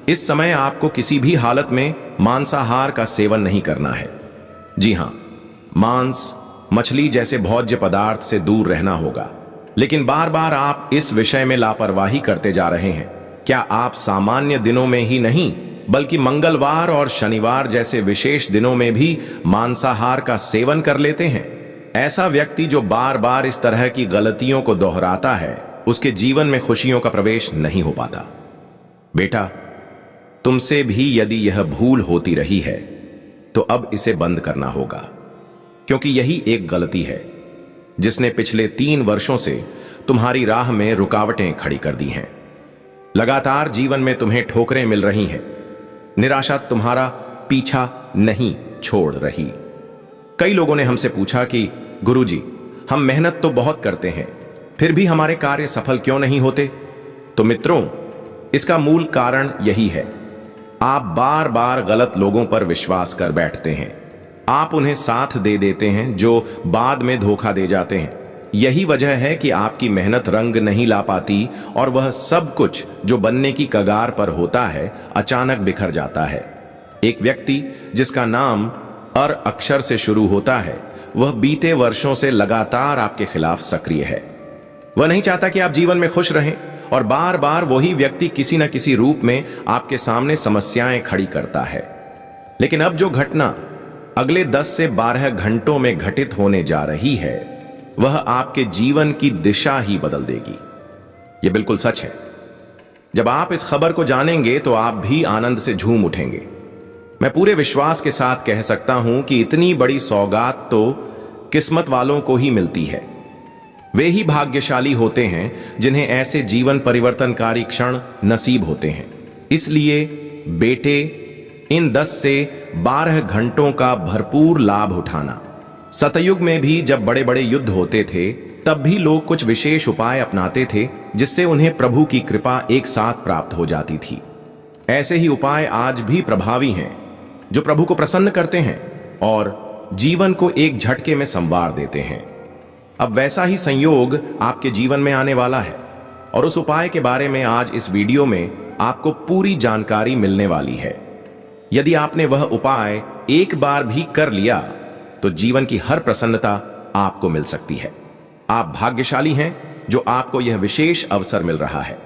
इस समय आपको किसी भी हालत में मांसाहार का सेवन नहीं करना है। जी हां, मांस, मछली जैसे भोज्य पदार्थ से दूर रहना होगा। लेकिन बार बार आप इस विषय में लापरवाही करते जा रहे हैं। क्या आप सामान्य दिनों में ही नहीं, बल्कि मंगलवार और शनिवार जैसे विशेष दिनों में भी मांसाहार का सेवन कर लेते हैं? ऐसा व्यक्ति जो बार बार इस तरह की गलतियों को दोहराता है, उसके जीवन में खुशियों का प्रवेश नहीं हो पाता। बेटा, तुमसे भी यदि यह भूल होती रही है तो अब इसे बंद करना होगा, क्योंकि यही एक गलती है जिसने पिछले 3 वर्षों से तुम्हारी राह में रुकावटें खड़ी कर दी हैं। लगातार जीवन में तुम्हें ठोकरें मिल रही हैं। निराशा तुम्हारा पीछा नहीं छोड़ रही। कई लोगों ने हमसे पूछा कि गुरुजी, हम मेहनत तो बहुत करते हैं, फिर भी हमारे कार्य सफल क्यों नहीं होते? तो मित्रों, इसका मूल कारण यही है, आप बार बार गलत लोगों पर विश्वास कर बैठते हैं। आप उन्हें साथ दे देते हैं जो बाद में धोखा दे जाते हैं। यही वजह है कि आपकी मेहनत रंग नहीं ला पाती और वह सब कुछ जो बनने की कगार पर होता है अचानक बिखर जाता है। एक व्यक्ति जिसका नाम अर अक्षर से शुरू होता है, वह बीते वर्षों से लगातार आपके खिलाफ सक्रिय है। वह नहीं चाहता कि आप जीवन में खुश रहें, और बार बार वही व्यक्ति किसी न किसी रूप में आपके सामने समस्याएं खड़ी करता है। लेकिन अब जो घटना अगले 10 से 12 घंटों में घटित होने जा रही है, वह आपके जीवन की दिशा ही बदल देगी। यह बिल्कुल सच है। जब आप इस खबर को जानेंगे तो आप भी आनंद से झूम उठेंगे। मैं पूरे विश्वास के साथ कह सकता हूं कि इतनी बड़ी सौगात तो किस्मत वालों को ही मिलती है। वे ही भाग्यशाली होते हैं जिन्हें ऐसे जीवन परिवर्तनकारी क्षण नसीब होते हैं। इसलिए बेटे, इन 10 से 12 घंटों का भरपूर लाभ उठाना। सतयुग में भी जब बड़े बड़े युद्ध होते थे तब भी लोग कुछ विशेष उपाय अपनाते थे जिससे उन्हें प्रभु की कृपा एक साथ प्राप्त हो जाती थी। ऐसे ही उपाय आज भी प्रभावी हैं जो प्रभु को प्रसन्न करते हैं और जीवन को एक झटके में संवार देते हैं। अब वैसा ही संयोग आपके जीवन में आने वाला है और उस उपाय के बारे में आज इस वीडियो में आपको पूरी जानकारी मिलने वाली है। यदि आपने वह उपाय एक बार भी कर लिया तो जीवन की हर प्रसन्नता आपको मिल सकती है। आप भाग्यशाली हैं जो आपको यह विशेष अवसर मिल रहा है।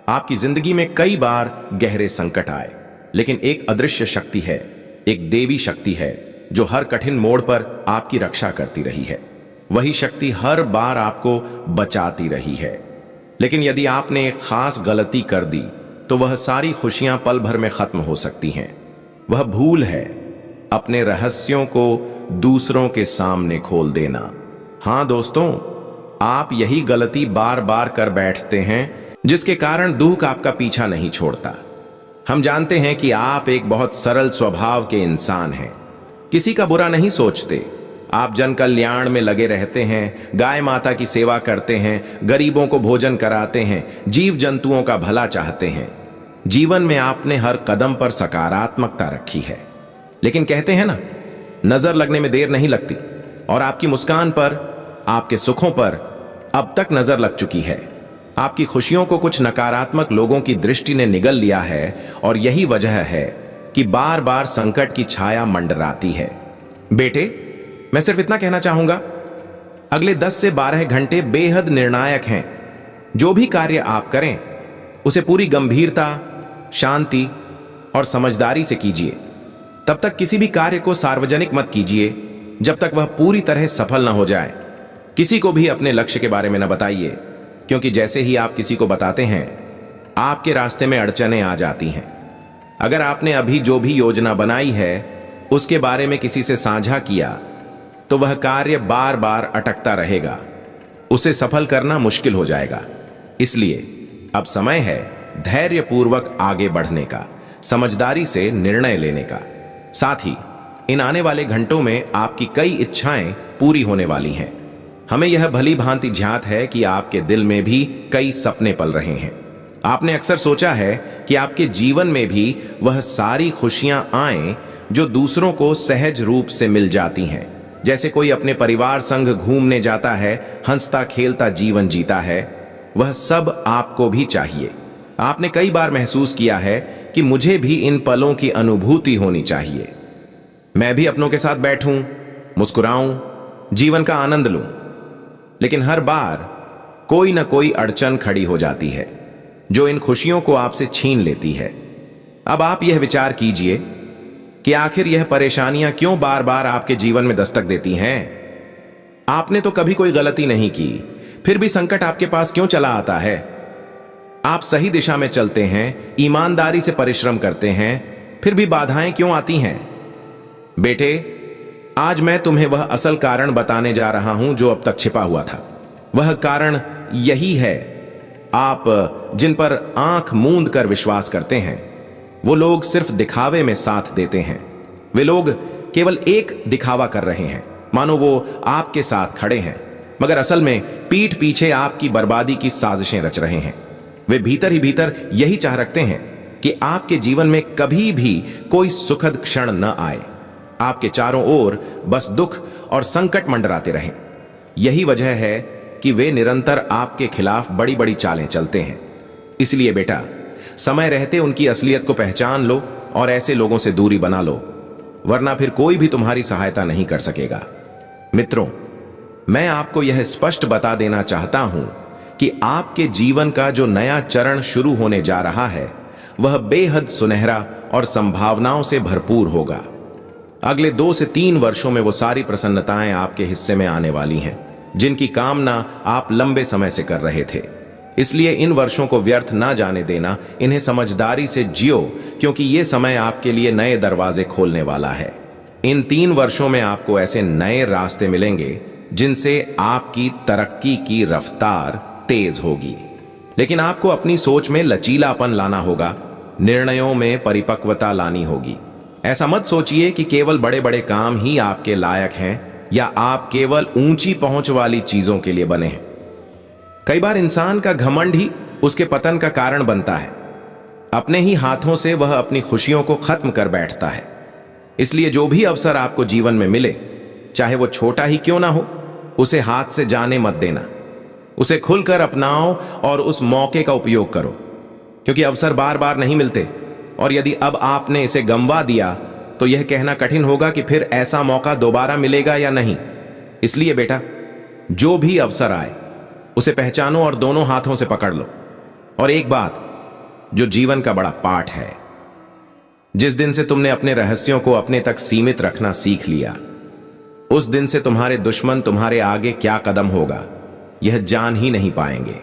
आपकी जिंदगी में कई बार गहरे संकट आए, लेकिन एक अदृश्य शक्ति है, एक देवी शक्ति है जो हर कठिन मोड़ पर आपकी रक्षा करती रही है। वही शक्ति हर बार आपको बचाती रही है। लेकिन यदि आपने एक खास गलती कर दी तो वह सारी खुशियां पल भर में खत्म हो सकती हैं। वह भूल है अपने रहस्यों को दूसरों के सामने खोल देना। हां दोस्तों, आप यही गलती बार बार कर बैठते हैं जिसके कारण दुख आपका पीछा नहीं छोड़ता। हम जानते हैं कि आप एक बहुत सरल स्वभाव के इंसान हैं, किसी का बुरा नहीं सोचते। आप जन कल्याण में लगे रहते हैं, गाय माता की सेवा करते हैं, गरीबों को भोजन कराते हैं, जीव जंतुओं का भला चाहते हैं। जीवन में आपने हर कदम पर सकारात्मकता रखी है। लेकिन कहते हैं ना, नजर लगने में देर नहीं लगती, और आपकी मुस्कान पर, आपके सुखों पर अब तक नजर लग चुकी है। आपकी खुशियों को कुछ नकारात्मक लोगों की दृष्टि ने निगल लिया है और यही वजह है कि बार बार संकट की छाया मंडराती है। बेटे, मैं सिर्फ इतना कहना चाहूंगा, अगले 10 से 12 घंटे बेहद निर्णायक हैं। जो भी कार्य आप करें उसे पूरी गंभीरता, शांति और समझदारी से कीजिए। तब तक किसी भी कार्य को सार्वजनिक मत कीजिए जब तक वह पूरी तरह सफल न हो जाए। किसी को भी अपने लक्ष्य के बारे में न बताइए, क्योंकि जैसे ही आप किसी को बताते हैं आपके रास्ते में अड़चनें आ जाती हैं। अगर आपने अभी जो भी योजना बनाई है उसके बारे में किसी से साझा किया तो वह कार्य बार बार अटकता रहेगा, उसे सफल करना मुश्किल हो जाएगा। इसलिए अब समय है धैर्यपूर्वक आगे बढ़ने का, समझदारी से निर्णय लेने का। साथ ही इन आने वाले घंटों में आपकी कई इच्छाएं पूरी होने वाली हैं। हमें यह भली भांति ज्ञात है कि आपके दिल में भी कई सपने पल रहे हैं। आपने अक्सर सोचा है कि आपके जीवन में भी वह सारी खुशियां आएं जो दूसरों को सहज रूप से मिल जाती हैं। जैसे कोई अपने परिवार संग घूमने जाता है, हंसता खेलता जीवन जीता है, वह सब आपको भी चाहिए। आपने कई बार महसूस किया है कि मुझे भी इन पलों की अनुभूति होनी चाहिए, मैं भी अपनों के साथ बैठूं, मुस्कुराऊं, जीवन का आनंद लूं। लेकिन हर बार कोई ना कोई अड़चन खड़ी हो जाती है जो इन खुशियों को आपसे छीन लेती है। अब आप यह विचार कीजिए कि आखिर यह परेशानियां क्यों बार बार आपके जीवन में दस्तक देती हैं। आपने तो कभी कोई गलती नहीं की, फिर भी संकट आपके पास क्यों चला आता है। आप सही दिशा में चलते हैं, ईमानदारी से परिश्रम करते हैं, फिर भी बाधाएं क्यों आती हैं। बेटे, आज मैं तुम्हें वह असल कारण बताने जा रहा हूं जो अब तक छिपा हुआ था। वह कारण यही है, आप जिन पर आंख मूंद कर विश्वास करते हैं वो लोग सिर्फ दिखावे में साथ देते हैं। वे लोग केवल एक दिखावा कर रहे हैं, मानो वो आपके साथ खड़े हैं, मगर असल में पीठ पीछे आपकी बर्बादी की साजिशें रच रहे हैं। वे भीतर ही भीतर यही चाह रखते हैं कि आपके जीवन में कभी भी कोई सुखद क्षण न आए, आपके चारों ओर बस दुख और संकट मंडराते रहें। यही वजह है कि वे निरंतर आपके खिलाफ बड़ी बड़ी चालें चलते हैं। इसलिए बेटा, समय रहते उनकी असलियत को पहचान लो और ऐसे लोगों से दूरी बना लो, वरना फिर कोई भी तुम्हारी सहायता नहीं कर सकेगा। मित्रों, मैं आपको यह स्पष्ट बता देना चाहता हूं कि आपके जीवन का जो नया चरण शुरू होने जा रहा है वह बेहद सुनहरा और संभावनाओं से भरपूर होगा। अगले 2 से 3 वर्षों में वो सारी प्रसन्नताएं आपके हिस्से में आने वाली हैं जिनकी कामना आप लंबे समय से कर रहे थे। इसलिए इन वर्षों को व्यर्थ ना जाने देना, इन्हें समझदारी से जियो, क्योंकि ये समय आपके लिए नए दरवाजे खोलने वाला है। इन 3 वर्षों में आपको ऐसे नए रास्ते मिलेंगे जिनसे आपकी तरक्की की रफ्तार तेज होगी। लेकिन आपको अपनी सोच में लचीलापन लाना होगा, निर्णयों में परिपक्वता लानी होगी। ऐसा मत सोचिए कि केवल बड़े बड़े काम ही आपके लायक हैं या आप केवल ऊंची पहुंच वाली चीजों के लिए बने हैं। कई बार इंसान का घमंड ही उसके पतन का कारण बनता है। अपने ही हाथों से वह अपनी खुशियों को खत्म कर बैठता है। इसलिए जो भी अवसर आपको जीवन में मिले, चाहे वो छोटा ही क्यों ना हो, उसे हाथ से जाने मत देना। उसे खुलकर अपनाओ और उस मौके का उपयोग करो, क्योंकि अवसर बार बार नहीं मिलते। और यदि अब आपने इसे गंवा दिया तो यह कहना कठिन होगा कि फिर ऐसा मौका दोबारा मिलेगा या नहीं। इसलिए बेटा, जो भी अवसर आए उसे पहचानो और दोनों हाथों से पकड़ लो। और एक बात जो जीवन का बड़ा पाठ है, जिस दिन से तुमने अपने रहस्यों को अपने तक सीमित रखना सीख लिया, उस दिन से तुम्हारे दुश्मन तुम्हारे आगे क्या कदम होगा यह जान ही नहीं पाएंगे।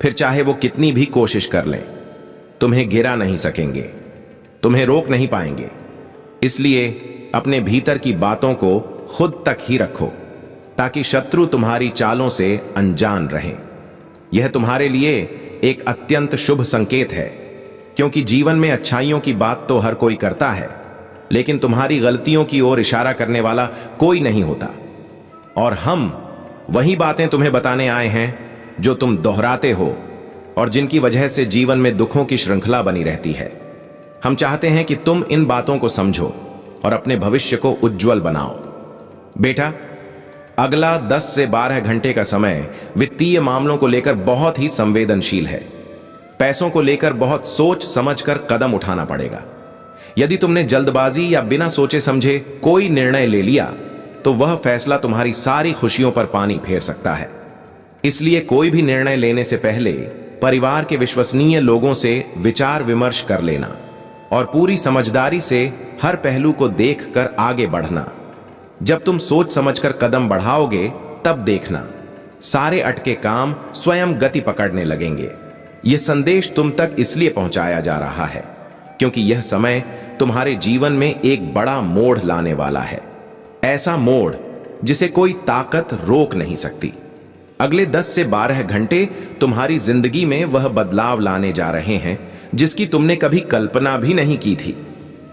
फिर चाहे वो कितनी भी कोशिश कर लें, तुम्हें गिरा नहीं सकेंगे, तुम्हें रोक नहीं पाएंगे। इसलिए अपने भीतर की बातों को खुद तक ही रखो, ताकि शत्रु तुम्हारी चालों से अनजान रहें। यह तुम्हारे लिए एक अत्यंत शुभ संकेत है, क्योंकि जीवन में अच्छाइयों की बात तो हर कोई करता है, लेकिन तुम्हारी गलतियों की ओर इशारा करने वाला कोई नहीं होता। और हम वही बातें तुम्हें बताने आए हैं जो तुम दोहराते हो और जिनकी वजह से जीवन में दुखों की श्रृंखला बनी रहती है। हम चाहते हैं कि तुम इन बातों को समझो और अपने भविष्य को उज्जवल बनाओ। बेटा, अगला 10 से 12 घंटे का समय वित्तीय मामलों को लेकर बहुत ही संवेदनशील है। पैसों को लेकर बहुत सोच समझकर कदम उठाना पड़ेगा। यदि तुमने जल्दबाजी या बिना सोचे समझे कोई निर्णय ले लिया तो वह फैसला तुम्हारी सारी खुशियों पर पानी फेर सकता है। इसलिए कोई भी निर्णय लेने से पहले परिवार के विश्वसनीय लोगों से विचार विमर्श कर लेना और पूरी समझदारी से हर पहलू को देखकर आगे बढ़ना। जब तुम सोच समझकर कदम बढ़ाओगे, तब देखना सारे अटके काम स्वयं गति पकड़ने लगेंगे। यह संदेश तुम तक इसलिए पहुंचाया जा रहा है क्योंकि यह समय तुम्हारे जीवन में एक बड़ा मोड़ लाने वाला है। ऐसा मोड़ जिसे कोई ताकत रोक नहीं सकती। अगले 10 से 12 घंटे तुम्हारी जिंदगी में वह बदलाव लाने जा रहे हैं जिसकी तुमने कभी कल्पना भी नहीं की थी।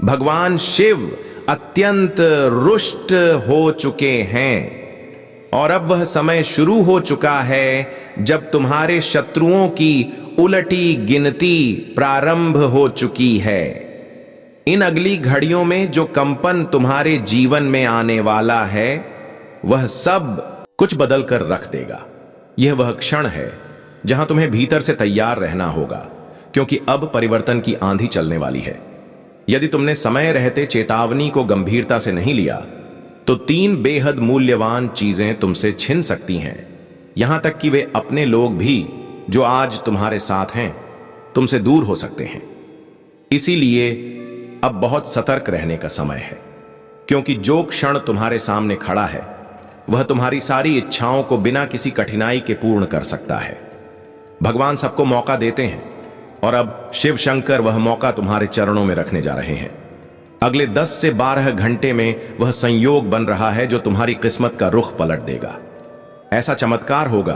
भगवान शिव अत्यंत रुष्ट हो चुके हैं और अब वह समय शुरू हो चुका है जब तुम्हारे शत्रुओं की उलटी गिनती प्रारंभ हो चुकी है। इन अगली घड़ियों में जो कंपन तुम्हारे जीवन में आने वाला है, वह सब कुछ बदल कर रख देगा। यह वह क्षण है जहां तुम्हें भीतर से तैयार रहना होगा, क्योंकि अब परिवर्तन की आंधी चलने वाली है। यदि तुमने समय रहते चेतावनी को गंभीरता से नहीं लिया, तो 3 बेहद मूल्यवान चीजें तुमसे छिन सकती हैं। यहां तक कि वे अपने लोग भी जो आज तुम्हारे साथ हैं, तुमसे दूर हो सकते हैं। इसीलिए अब बहुत सतर्क रहने का समय है, क्योंकि जो क्षण तुम्हारे सामने खड़ा है वह तुम्हारी सारी इच्छाओं को बिना किसी कठिनाई के पूर्ण कर सकता है। भगवान सबको मौका देते हैं और अब शिव शंकर वह मौका तुम्हारे चरणों में रखने जा रहे हैं। अगले 10 से 12 घंटे में वह संयोग बन रहा है जो तुम्हारी किस्मत का रुख पलट देगा। ऐसा चमत्कार होगा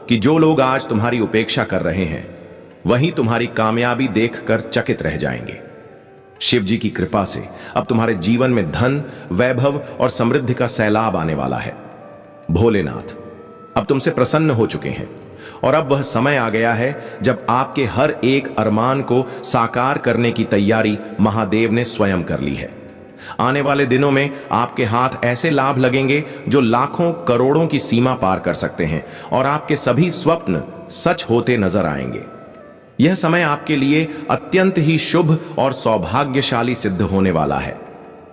कि जो लोग आज तुम्हारी उपेक्षा कर रहे हैं, वही तुम्हारी कामयाबी देखकर चकित रह जाएंगे। शिव जी की कृपा से अब तुम्हारे जीवन में धन, वैभव और समृद्धि का सैलाब आने वाला है। भोलेनाथ अब तुमसे प्रसन्न हो चुके हैं और अब वह समय आ गया है जब आपके हर एक अरमान को साकार करने की तैयारी महादेव ने स्वयं कर ली है। आने वाले दिनों में आपके हाथ ऐसे लाभ लगेंगे जो लाखों करोड़ों की सीमा पार कर सकते हैं और आपके सभी स्वप्न सच होते नजर आएंगे। यह समय आपके लिए अत्यंत ही शुभ और सौभाग्यशाली सिद्ध होने वाला है।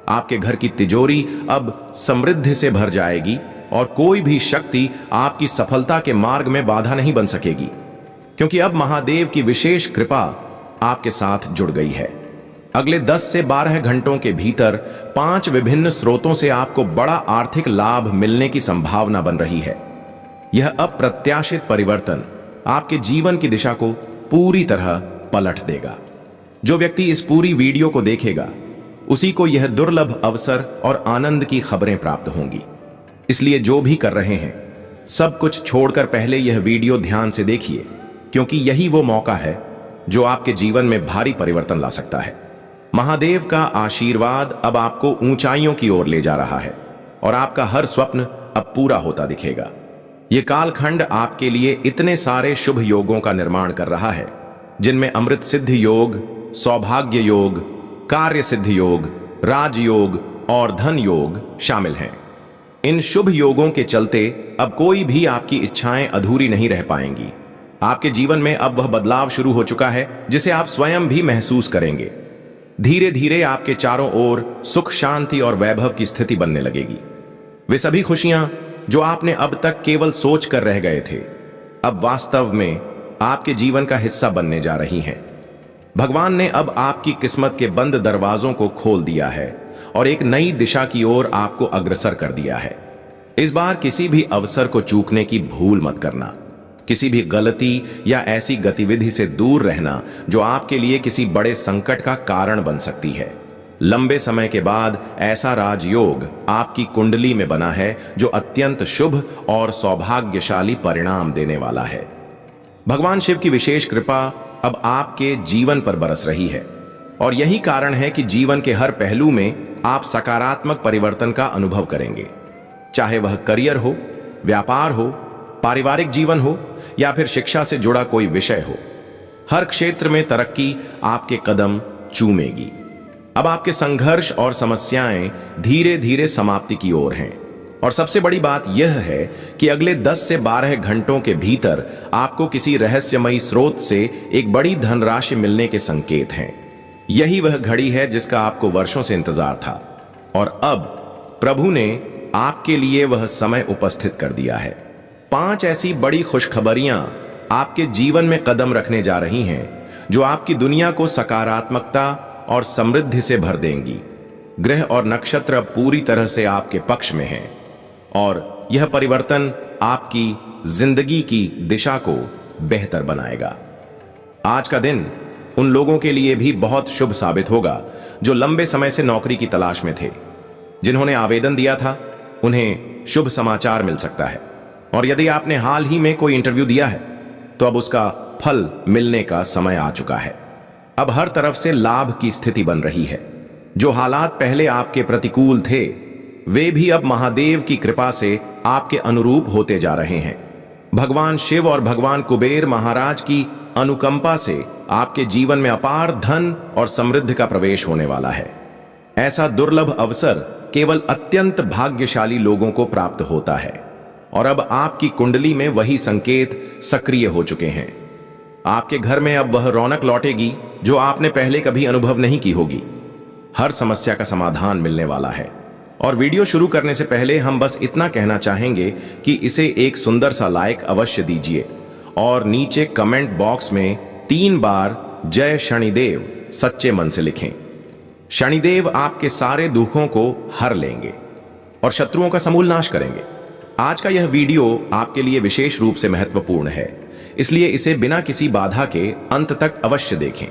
आपके घर की तिजोरी अब समृद्धि से भर जाएगी और कोई भी शक्ति आपकी सफलता के मार्ग में बाधा नहीं बन सकेगी, क्योंकि अब महादेव की विशेष कृपा आपके साथ जुड़ गई है। अगले 10 से 12 घंटों के भीतर 5 विभिन्न स्रोतों से आपको बड़ा आर्थिक लाभ मिलने की संभावना बन रही है। यह अप्रत्याशित परिवर्तन आपके जीवन की दिशा को पूरी तरह पलट देगा। जो व्यक्ति इस पूरी वीडियो को देखेगा उसी को यह दुर्लभ अवसर और आनंद की खबरें प्राप्त होंगी। इसलिए जो भी कर रहे हैं सब कुछ छोड़कर पहले यह वीडियो ध्यान से देखिए, क्योंकि यही वो मौका है जो आपके जीवन में भारी परिवर्तन ला सकता है। महादेव का आशीर्वाद अब आपको ऊंचाइयों की ओर ले जा रहा है और आपका हर स्वप्न अब पूरा होता दिखेगा। यह कालखंड आपके लिए इतने सारे शुभ योगों का निर्माण कर रहा है, जिनमें अमृत सिद्ध योग, सौभाग्य योग, कार्य सिद्ध योग, राजयोग और धन योग शामिल हैं। इन शुभ योगों के चलते अब कोई भी आपकी इच्छाएं अधूरी नहीं रह पाएंगी। आपके जीवन में अब वह बदलाव शुरू हो चुका है जिसे आप स्वयं भी महसूस करेंगे। धीरे धीरे आपके चारों ओर सुख, शांति और वैभव की स्थिति बनने लगेगी। वे सभी खुशियां जो आपने अब तक केवल सोच कर रह गए थे, अब वास्तव में आपके जीवन का हिस्सा बनने जा रही हैं। भगवान ने अब आपकी किस्मत के बंद दरवाजों को खोल दिया है और एक नई दिशा की ओर आपको अग्रसर कर दिया है। इस बार किसी भी अवसर को चूकने की भूल मत करना। किसी भी गलती या ऐसी गतिविधि से दूर रहना जो आपके लिए किसी बड़े संकट का कारण बन सकती है। लंबे समय के बाद ऐसा राजयोग आपकी कुंडली में बना है जो अत्यंत शुभ और सौभाग्यशाली परिणाम देने वाला है। भगवान शिव की विशेष कृपा अब आपके जीवन पर बरस रही है और यही कारण है कि जीवन के हर पहलू में आप सकारात्मक परिवर्तन का अनुभव करेंगे। चाहे वह करियर हो, व्यापार हो, पारिवारिक जीवन हो या फिर शिक्षा से जुड़ा कोई विषय हो, हर क्षेत्र में तरक्की आपके कदम चूमेगी। अब आपके संघर्ष और समस्याएं धीरे धीरे समाप्ति की ओर हैं और सबसे बड़ी बात यह है कि अगले 10 से 12 घंटों के भीतर आपको किसी रहस्यमयी स्रोत से एक बड़ी धनराशि मिलने के संकेत हैं। यही वह घड़ी है जिसका आपको वर्षों से इंतजार था और अब प्रभु ने आपके लिए वह समय उपस्थित कर दिया है। 5 ऐसी बड़ी खुशखबरियां आपके जीवन में कदम रखने जा रही हैं जो आपकी दुनिया को सकारात्मकता और समृद्धि से भर देंगी। ग्रह और नक्षत्र अब पूरी तरह से आपके पक्ष में हैं और यह परिवर्तन आपकी जिंदगी की दिशा को बेहतर बनाएगा। आज का दिन उन लोगों के लिए भी बहुत शुभ साबित होगा जो लंबे समय से नौकरी की तलाश में थे। जिन्होंने आवेदन दिया था उन्हें शुभ समाचार मिल सकता है और यदि आपने हाल ही में कोई इंटरव्यू दिया है तो अब उसका फल मिलने का समय आ चुका है। अब हर तरफ से लाभ की स्थिति बन रही है। जो हालात पहले आपके प्रतिकूल थे वे भी अब महादेव की कृपा से आपके अनुरूप होते जा रहे हैं। भगवान शिव और भगवान कुबेर महाराज की अनुकंपा से आपके जीवन में अपार धन और समृद्धि का प्रवेश होने वाला है। ऐसा दुर्लभ अवसर केवल अत्यंत भाग्यशाली लोगों को प्राप्त होता है और अब आपकी कुंडली में वही संकेत सक्रिय हो चुके हैं। आपके घर में अब वह रौनक लौटेगी जो आपने पहले कभी अनुभव नहीं की होगी। हर समस्या का समाधान मिलने वाला है। और वीडियो शुरू करने से पहले हम बस इतना कहना चाहेंगे कि इसे एक सुंदर सा लाइक अवश्य दीजिए और नीचे कमेंट बॉक्स में 3 बार जय शनिदेव सच्चे मन से लिखें। शनिदेव आपके सारे दुखों को हर लेंगे और शत्रुओं का समूल नाश करेंगे। आज का यह वीडियो आपके लिए विशेष रूप से महत्वपूर्ण है, इसलिए इसे बिना किसी बाधा के अंत तक अवश्य देखें।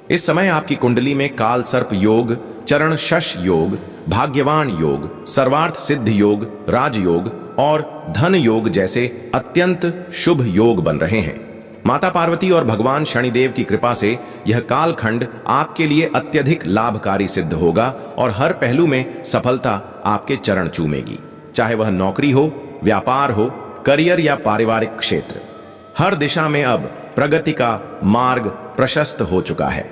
इस समय आपकी कुंडली में काल सर्प योग, चरण शश योग, भाग्यवान योग, सर्वार्थ सिद्ध योग, राजयोग और धन योग जैसे अत्यंत शुभ योग बन रहे हैं। माता पार्वती और भगवान शनिदेव की कृपा से यह कालखंड आपके लिए अत्यधिक लाभकारी सिद्ध होगा और हर पहलू में सफलता आपके चरण चूमेगी। चाहे वह नौकरी हो, व्यापार हो, करियर या पारिवारिक क्षेत्र, हर दिशा में अब प्रगति का मार्ग प्रशस्त हो चुका है।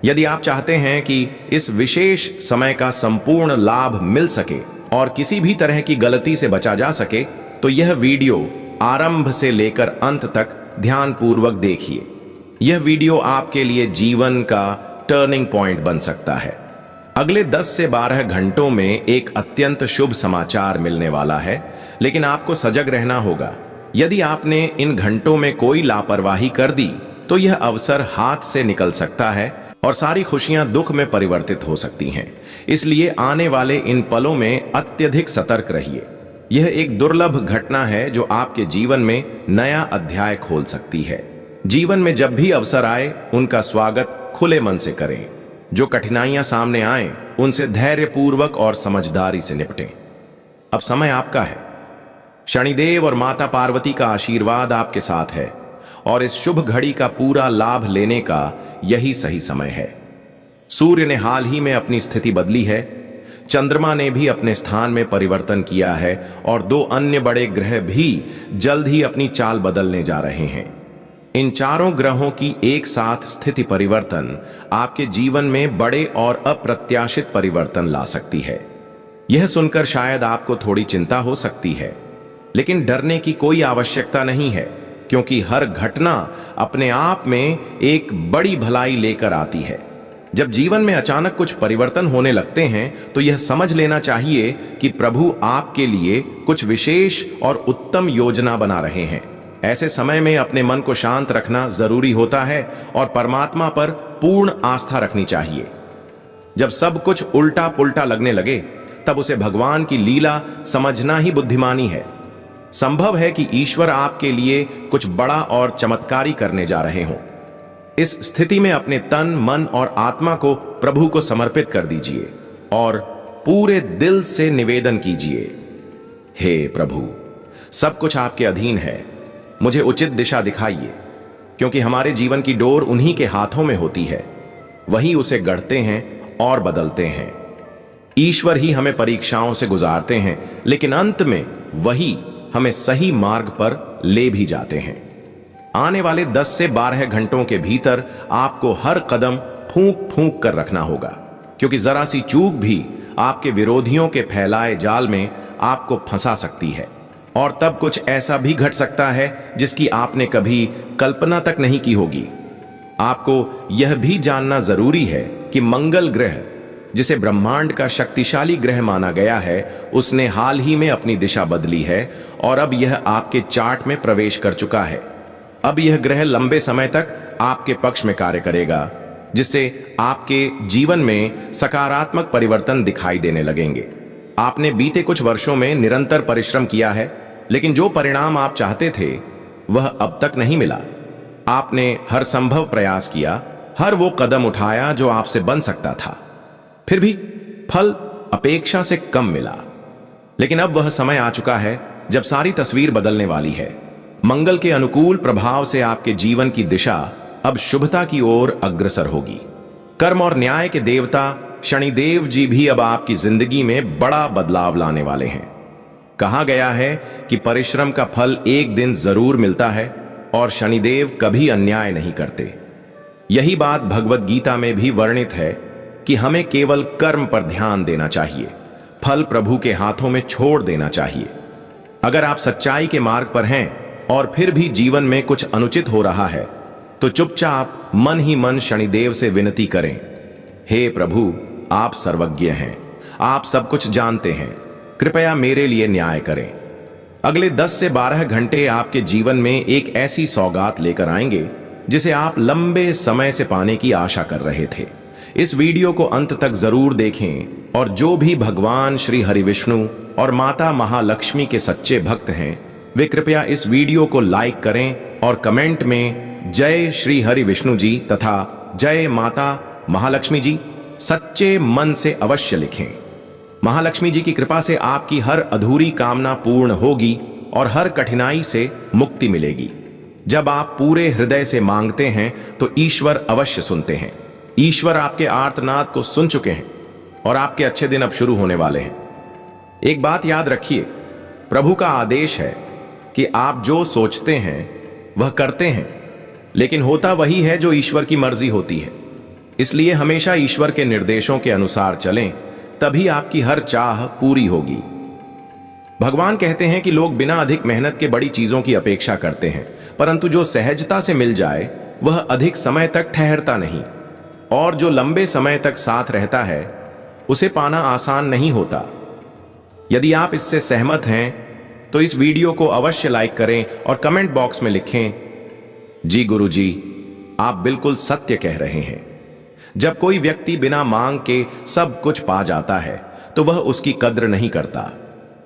यदि आप चाहते हैं कि इस विशेष समय का संपूर्ण लाभ मिल सके और किसी भी तरह की गलती से बचा जा सके तो यह वीडियो आरंभ से लेकर अंत तक ध्यानपूर्वक देखिए। यह वीडियो आपके लिए जीवन का टर्निंग पॉइंट बन सकता है। अगले 10 से 12 घंटों में एक अत्यंत शुभ समाचार मिलने वाला है, लेकिन आपको सजग रहना होगा। यदि आपने इन घंटों में कोई लापरवाही कर दी तो यह अवसर हाथ से निकल सकता है और सारी खुशियां दुख में परिवर्तित हो सकती हैं। इसलिए आने वाले इन पलों में अत्यधिक सतर्क रहिए। यह एक दुर्लभ घटना है जो आपके जीवन में नया अध्याय खोल सकती है। जीवन में जब भी अवसर आए उनका स्वागत खुले मन से करें। जो कठिनाइयां सामने आए उनसे धैर्यपूर्वक और समझदारी से निपटें। अब समय आपका है। शनिदेव और माता पार्वती का आशीर्वाद आपके साथ है और इस शुभ घड़ी का पूरा लाभ लेने का यही सही समय है। सूर्य ने हाल ही में अपनी स्थिति बदली है, चंद्रमा ने भी अपने स्थान में परिवर्तन किया है और 2 अन्य बड़े ग्रह भी जल्द ही अपनी चाल बदलने जा रहे हैं। इन चारों ग्रहों की एक साथ स्थिति परिवर्तन आपके जीवन में बड़े और अप्रत्याशित परिवर्तन ला सकती है। यह सुनकर शायद आपको थोड़ी चिंता हो सकती है, लेकिन डरने की कोई आवश्यकता नहीं है, क्योंकि हर घटना अपने आप में एक बड़ी भलाई लेकर आती है। जब जीवन में अचानक कुछ परिवर्तन होने लगते हैं तो यह समझ लेना चाहिए कि प्रभु आपके लिए कुछ विशेष और उत्तम योजना बना रहे हैं। ऐसे समय में अपने मन को शांत रखना जरूरी होता है और परमात्मा पर पूर्ण आस्था रखनी चाहिए। जब सब कुछ उल्टा पुल्टा लगने लगे तब उसे भगवान की लीला समझना ही बुद्धिमानी है। संभव है कि ईश्वर आपके लिए कुछ बड़ा और चमत्कारी करने जा रहे हों। इस स्थिति में अपने तन, मन और आत्मा को प्रभु को समर्पित कर दीजिए और पूरे दिल से निवेदन कीजिए, हे प्रभु, सब कुछ आपके अधीन है, मुझे उचित दिशा दिखाइए, क्योंकि हमारे जीवन की डोर उन्हीं के हाथों में होती है। वही उसे गढ़ते हैं और बदलते हैं। ईश्वर ही हमें परीक्षाओं से गुजारते हैं, लेकिन अंत में वही हमें सही मार्ग पर ले भी जाते हैं। आने वाले 10 से 12 घंटों के भीतर आपको हर कदम फूंक फूंक कर रखना होगा, क्योंकि जरा सी चूक भी आपके विरोधियों के फैलाए जाल में आपको फंसा सकती है और तब कुछ ऐसा भी घट सकता है जिसकी आपने कभी कल्पना तक नहीं की होगी। आपको यह भी जानना जरूरी है कि मंगल ग्रह, जिसे ब्रह्मांड का शक्तिशाली ग्रह माना गया है, उसने हाल ही में अपनी दिशा बदली है और अब यह आपके चार्ट में प्रवेश कर चुका है। अब यह ग्रह लंबे समय तक आपके पक्ष में कार्य करेगा, जिससे आपके जीवन में सकारात्मक परिवर्तन दिखाई देने लगेंगे। आपने बीते कुछ वर्षों में निरंतर परिश्रम किया है, लेकिन जो परिणाम आप चाहते थे वह अब तक नहीं मिला। आपने हर संभव प्रयास किया, हर वो कदम उठाया जो आपसे बन सकता था, फिर भी फल अपेक्षा से कम मिला। लेकिन अब वह समय आ चुका है जब सारी तस्वीर बदलने वाली है। मंगल के अनुकूल प्रभाव से आपके जीवन की दिशा अब शुभता की ओर अग्रसर होगी। कर्म और न्याय के देवता शनिदेव जी भी अब आपकी जिंदगी में बड़ा बदलाव लाने वाले हैं। कहा गया है कि परिश्रम का फल एक दिन जरूर मिलता है और शनिदेव कभी अन्याय नहीं करते। यही बात भगवत गीता में भी वर्णित है कि हमें केवल कर्म पर ध्यान देना चाहिए, फल प्रभु के हाथों में छोड़ देना चाहिए। अगर आप सच्चाई के मार्ग पर हैं और फिर भी जीवन में कुछ अनुचित हो रहा है तो चुपचाप मन ही मन शनिदेव से विनती करें, हे प्रभु, आप सर्वज्ञ हैं, आप सब कुछ जानते हैं, कृपया मेरे लिए न्याय करें। अगले 10 से 12 घंटे आपके जीवन में एक ऐसी सौगात लेकर आएंगे जिसे आप लंबे समय से पाने की आशा कर रहे थे। इस वीडियो को अंत तक जरूर देखें और जो भी भगवान श्री हरि विष्णु और माता महालक्ष्मी के सच्चे भक्त हैं वे कृपया इस वीडियो को लाइक करें और कमेंट में जय श्री हरि विष्णु जी तथा जय माता महालक्ष्मी जी सच्चे मन से अवश्य लिखें। महालक्ष्मी जी की कृपा से आपकी हर अधूरी कामना पूर्ण होगी और हर कठिनाई से मुक्ति मिलेगी। जब आप पूरे हृदय से मांगते हैं तो ईश्वर अवश्य सुनते हैं। ईश्वर आपके आर्तनाद को सुन चुके हैं और आपके अच्छे दिन अब शुरू होने वाले हैं। एक बात याद रखिए, प्रभु का आदेश है कि आप जो सोचते हैं वह करते हैं, लेकिन होता वही है जो ईश्वर की मर्जी होती है। इसलिए हमेशा ईश्वर के निर्देशों के अनुसार चलें, तभी आपकी हर चाह पूरी होगी। भगवान कहते हैं कि लोग बिना अधिक मेहनत के बड़ी चीजों की अपेक्षा करते हैं, परंतु जो सहजता से मिल जाए वह अधिक समय तक ठहरता नहीं, और जो लंबे समय तक साथ रहता है उसे पाना आसान नहीं होता। यदि आप इससे सहमत हैं तो इस वीडियो को अवश्य लाइक करें और कमेंट बॉक्स में लिखें, जी गुरु जी, आप बिल्कुल सत्य कह रहे हैं। जब कोई व्यक्ति बिना मांग के सब कुछ पा जाता है तो वह उसकी कद्र नहीं करता।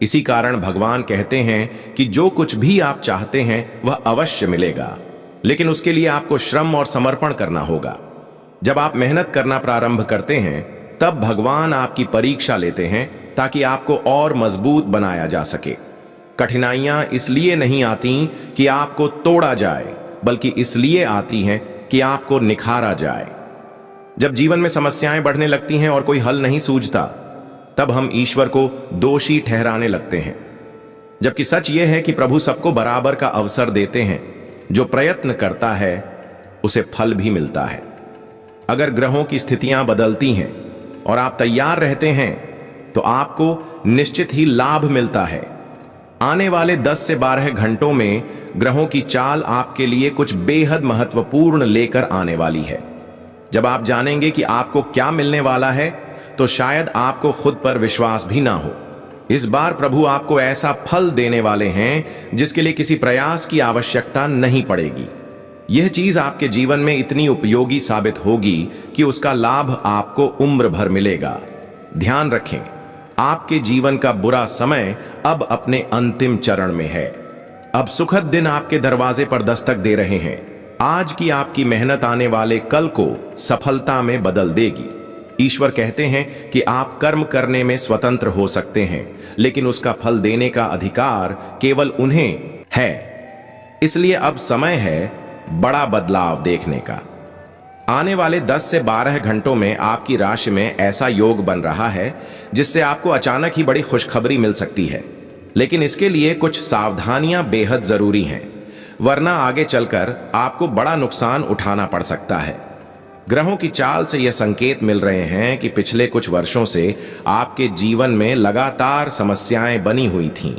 इसी कारण भगवान कहते हैं कि जो कुछ भी आप चाहते हैं वह अवश्य मिलेगा, लेकिन उसके लिए आपको श्रम और समर्पण करना होगा। जब आप मेहनत करना प्रारंभ करते हैं तब भगवान आपकी परीक्षा लेते हैं ताकि आपको और मजबूत बनाया जा सके। कठिनाइयां इसलिए नहीं आती कि आपको तोड़ा जाए, बल्कि इसलिए आती हैं कि आपको निखारा जाए। जब जीवन में समस्याएं बढ़ने लगती हैं और कोई हल नहीं सूझता, तब हम ईश्वर को दोषी ठहराने लगते हैं, जबकि सच यह है कि प्रभु सबको बराबर का अवसर देते हैं। जो प्रयत्न करता है उसे फल भी मिलता है। अगर ग्रहों की स्थितियां बदलती हैं और आप तैयार रहते हैं तो आपको निश्चित ही लाभ मिलता है। आने वाले 10 से 12 घंटों में ग्रहों की चाल आपके लिए कुछ बेहद महत्वपूर्ण लेकर आने वाली है। जब आप जानेंगे कि आपको क्या मिलने वाला है तो शायद आपको खुद पर विश्वास भी ना हो। इस बार प्रभु आपको ऐसा फल देने वाले हैं जिसके लिए किसी प्रयास की आवश्यकता नहीं पड़ेगी। यह चीज आपके जीवन में इतनी उपयोगी साबित होगी कि उसका लाभ आपको उम्र भर मिलेगा। ध्यान रखें, आपके जीवन का बुरा समय अब अपने अंतिम चरण में है। अब सुखद दिन आपके दरवाजे पर दस्तक दे रहे हैं। आज की आपकी मेहनत आने वाले कल को सफलता में बदल देगी। ईश्वर कहते हैं कि आप कर्म करने में स्वतंत्र हो सकते हैं, लेकिन उसका फल देने का अधिकार केवल उन्हें है। इसलिए अब समय है बड़ा बदलाव देखने का। आने वाले 10 से 12 घंटों में आपकी राशि में ऐसा योग बन रहा है जिससे आपको अचानक ही बड़ी खुशखबरी मिल सकती है, लेकिन इसके लिए कुछ सावधानियां बेहद जरूरी हैं, वरना आगे चलकर आपको बड़ा नुकसान उठाना पड़ सकता है। ग्रहों की चाल से यह संकेत मिल रहे हैं कि पिछले कुछ वर्षों से आपके जीवन में लगातार समस्याएं बनी हुई थीं।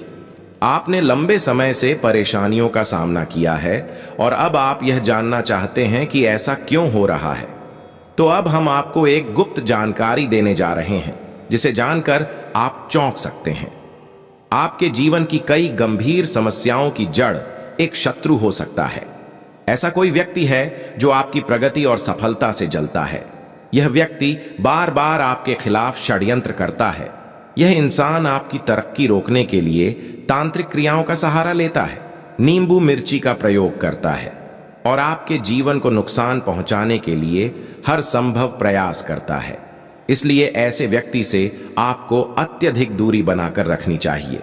आपने लंबे समय से परेशानियों का सामना किया है और अब आप यह जानना चाहते हैं कि ऐसा क्यों हो रहा है। तो अब हम आपको एक गुप्त जानकारी देने जा रहे हैं जिसे जानकर आप चौंक सकते हैं। आपके जीवन की कई गंभीर समस्याओं की जड़ एक शत्रु हो सकता है। ऐसा कोई व्यक्ति है जो आपकी प्रगति और सफलता से जलता है। यह व्यक्ति बार बार आपके खिलाफ षड्यंत्र करता है। यह इंसान आपकी तरक्की रोकने के लिए तांत्रिक क्रियाओं का सहारा लेता है, नींबू मिर्ची का प्रयोग करता है और आपके जीवन को नुकसान पहुंचाने के लिए हर संभव प्रयास करता है। इसलिए ऐसे व्यक्ति से आपको अत्यधिक दूरी बनाकर रखनी चाहिए।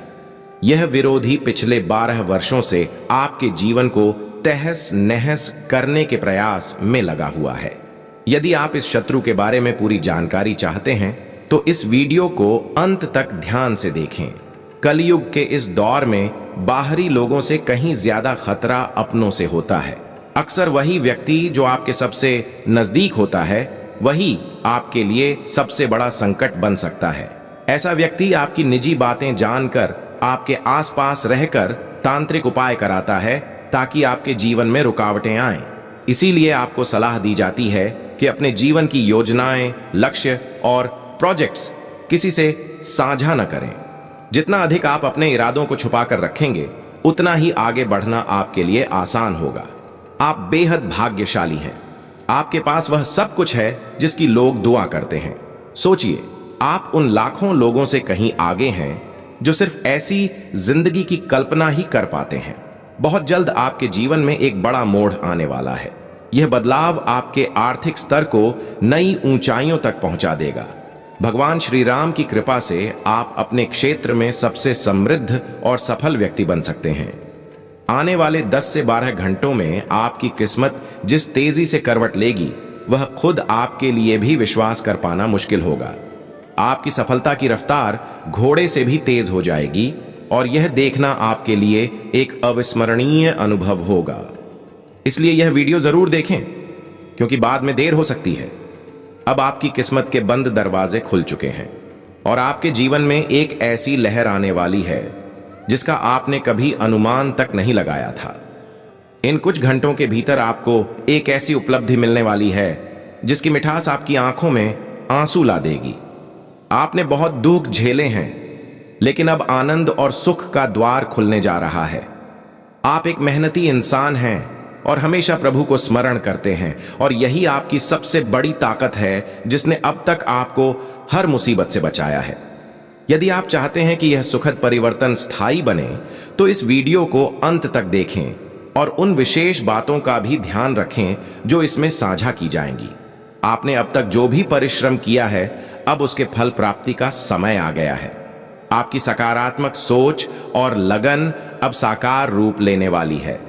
यह विरोधी पिछले 12 वर्षों से आपके जीवन को तहस नहस करने के प्रयास में लगा हुआ है। यदि आप इस शत्रु के बारे में पूरी जानकारी चाहते हैं तो इस वीडियो को अंत तक ध्यान से देखें। कलयुग के इस दौर में बाहरी लोगों से कहीं ज्यादा खतरा अपनों से होता है। अक्सर वही व्यक्ति जो आपके सबसे नजदीक होता है वही आपके लिए सबसे बड़ा संकट बन सकता है। ऐसा व्यक्ति आपकी निजी बातें जानकर आपके आसपास रहकर तांत्रिक उपाय कराता है ताकि आपके जीवन में रुकावटें आएं। इसीलिए आपको सलाह दी जाती है कि अपने जीवन की योजनाएं, लक्ष्य और प्रोजेक्ट्स किसी से साझा न करें। जितना अधिक आप अपने इरादों को छुपा कर रखेंगे उतना ही आगे बढ़ना आपके लिए आसान होगा। आप बेहद भाग्यशाली हैं। आपके पास वह सब कुछ है जिसकी लोग दुआ करते हैं। सोचिए, आप उन लाखों लोगों से कहीं आगे हैं जो सिर्फ ऐसी जिंदगी की कल्पना ही कर पाते हैं। बहुत जल्द आपके जीवन में एक बड़ा मोड़ आने वाला है। यह बदलाव आपके आर्थिक स्तर को नई ऊंचाइयों तक पहुंचा देगा। भगवान श्री राम की कृपा से आप अपने क्षेत्र में सबसे समृद्ध और सफल व्यक्ति बन सकते हैं। आने वाले 10 से 12 घंटों में आपकी किस्मत जिस तेजी से करवट लेगी वह खुद आपके लिए भी विश्वास कर पाना मुश्किल होगा। आपकी सफलता की रफ्तार घोड़े से भी तेज हो जाएगी और यह देखना आपके लिए एक अविस्मरणीय अनुभव होगा। इसलिए यह वीडियो जरूर देखें क्योंकि बाद में देर हो सकती है। अब आपकी किस्मत के बंद दरवाजे खुल चुके हैं और आपके जीवन में एक ऐसी लहर आने वाली है जिसका आपने कभी अनुमान तक नहीं लगाया था। इन कुछ घंटों के भीतर आपको एक ऐसी उपलब्धि मिलने वाली है जिसकी मिठास आपकी आंखों में आंसू ला देगी। आपने बहुत दुख झेले हैं, लेकिन अब आनंद और सुख का द्वार खुलने जा रहा है। आप एक मेहनती इंसान हैं और हमेशा प्रभु को स्मरण करते हैं और यही आपकी सबसे बड़ी ताकत है जिसने अब तक आपको हर मुसीबत से बचाया है। यदि आप चाहते हैं कि यह सुखद परिवर्तन स्थायी बने, तो इस वीडियो को अंत तक देखें और उन विशेष बातों का भी ध्यान रखें जो इसमें साझा की जाएंगी। आपने अब तक जो भी परिश्रम किया है, अब उसके फल प्राप्ति का समय आ गया है। आपकी सकारात्मक सोच और लगन अब साकार रूप लेने वाली है।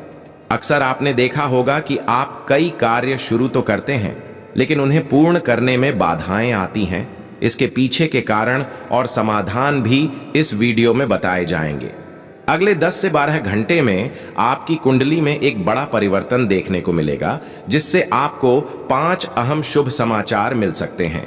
अक्सर आपने देखा होगा कि आप कई कार्य शुरू तो करते हैं, लेकिन उन्हें पूर्ण करने में बाधाएं आती हैं। इसके पीछे के कारण और समाधान भी इस वीडियो में बताए जाएंगे। अगले 10 से 12 घंटे में आपकी कुंडली में एक बड़ा परिवर्तन देखने को मिलेगा, जिससे आपको 5 अहम शुभ समाचार मिल सकते हैं।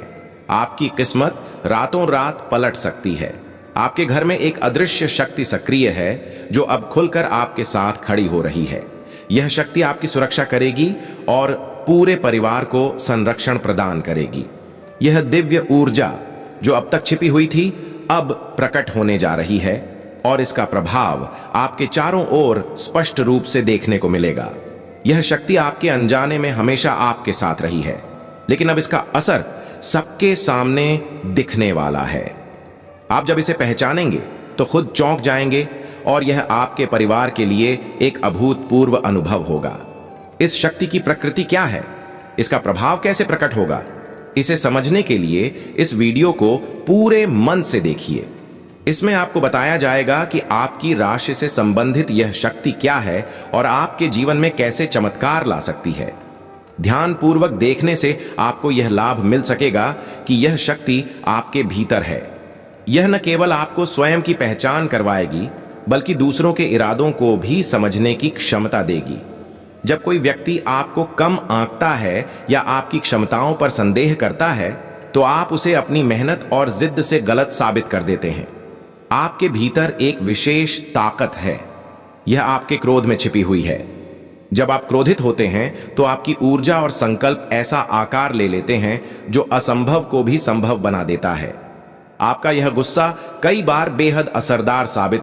आपकी किस्मत रातों रात पलट सकती है। आपके घर में एक अदृश्य शक्ति सक्रिय है, जो अब खुलकर आपके साथ खड़ी हो रही है। यह शक्ति आपकी सुरक्षा करेगी और पूरे परिवार को संरक्षण प्रदान करेगी। यह दिव्य ऊर्जा जो अब तक छिपी हुई थी, अब प्रकट होने जा रही है और इसका प्रभाव आपके चारों ओर स्पष्ट रूप से देखने को मिलेगा। यह शक्ति आपके अनजाने में हमेशा आपके साथ रही है, लेकिन अब इसका असर सबके सामने दिखने वाला है। आप जब इसे पहचानेंगे तो खुद चौंक जाएंगे और यह आपके परिवार के लिए एक अभूतपूर्व अनुभव होगा। इस शक्ति की प्रकृति क्या है? इसका प्रभाव कैसे प्रकट होगा? इसे समझने के लिए इस वीडियो को पूरे मन से देखिए। इसमें आपको बताया जाएगा कि आपकी राशि से संबंधित यह शक्ति क्या है और आपके जीवन में कैसे चमत्कार ला सकती है। ध्यानपूर्वक देखने से आपको यह लाभ मिल सकेगा कि यह शक्ति आपके भीतर है। यह न केवल आपको स्वयं की पहचान करवाएगी, बल्कि दूसरों के इरादों को भी समझने की क्षमता देगी। जब कोई व्यक्ति आपको कम आंकता है या आपकी क्षमताओं पर संदेह करता है, तो आप उसे अपनी मेहनत और जिद से गलत साबित कर देते हैं। आपके भीतर एक विशेष ताकत है। यह आपके क्रोध में छिपी हुई है। जब आप क्रोधित होते हैं तो आपकी ऊर्जा और संकल्प ऐसा आकार ले लेते हैं जो असंभव को भी संभव बना देता है। आपका यह गुस्सा कई बार बेहद असरदार साबित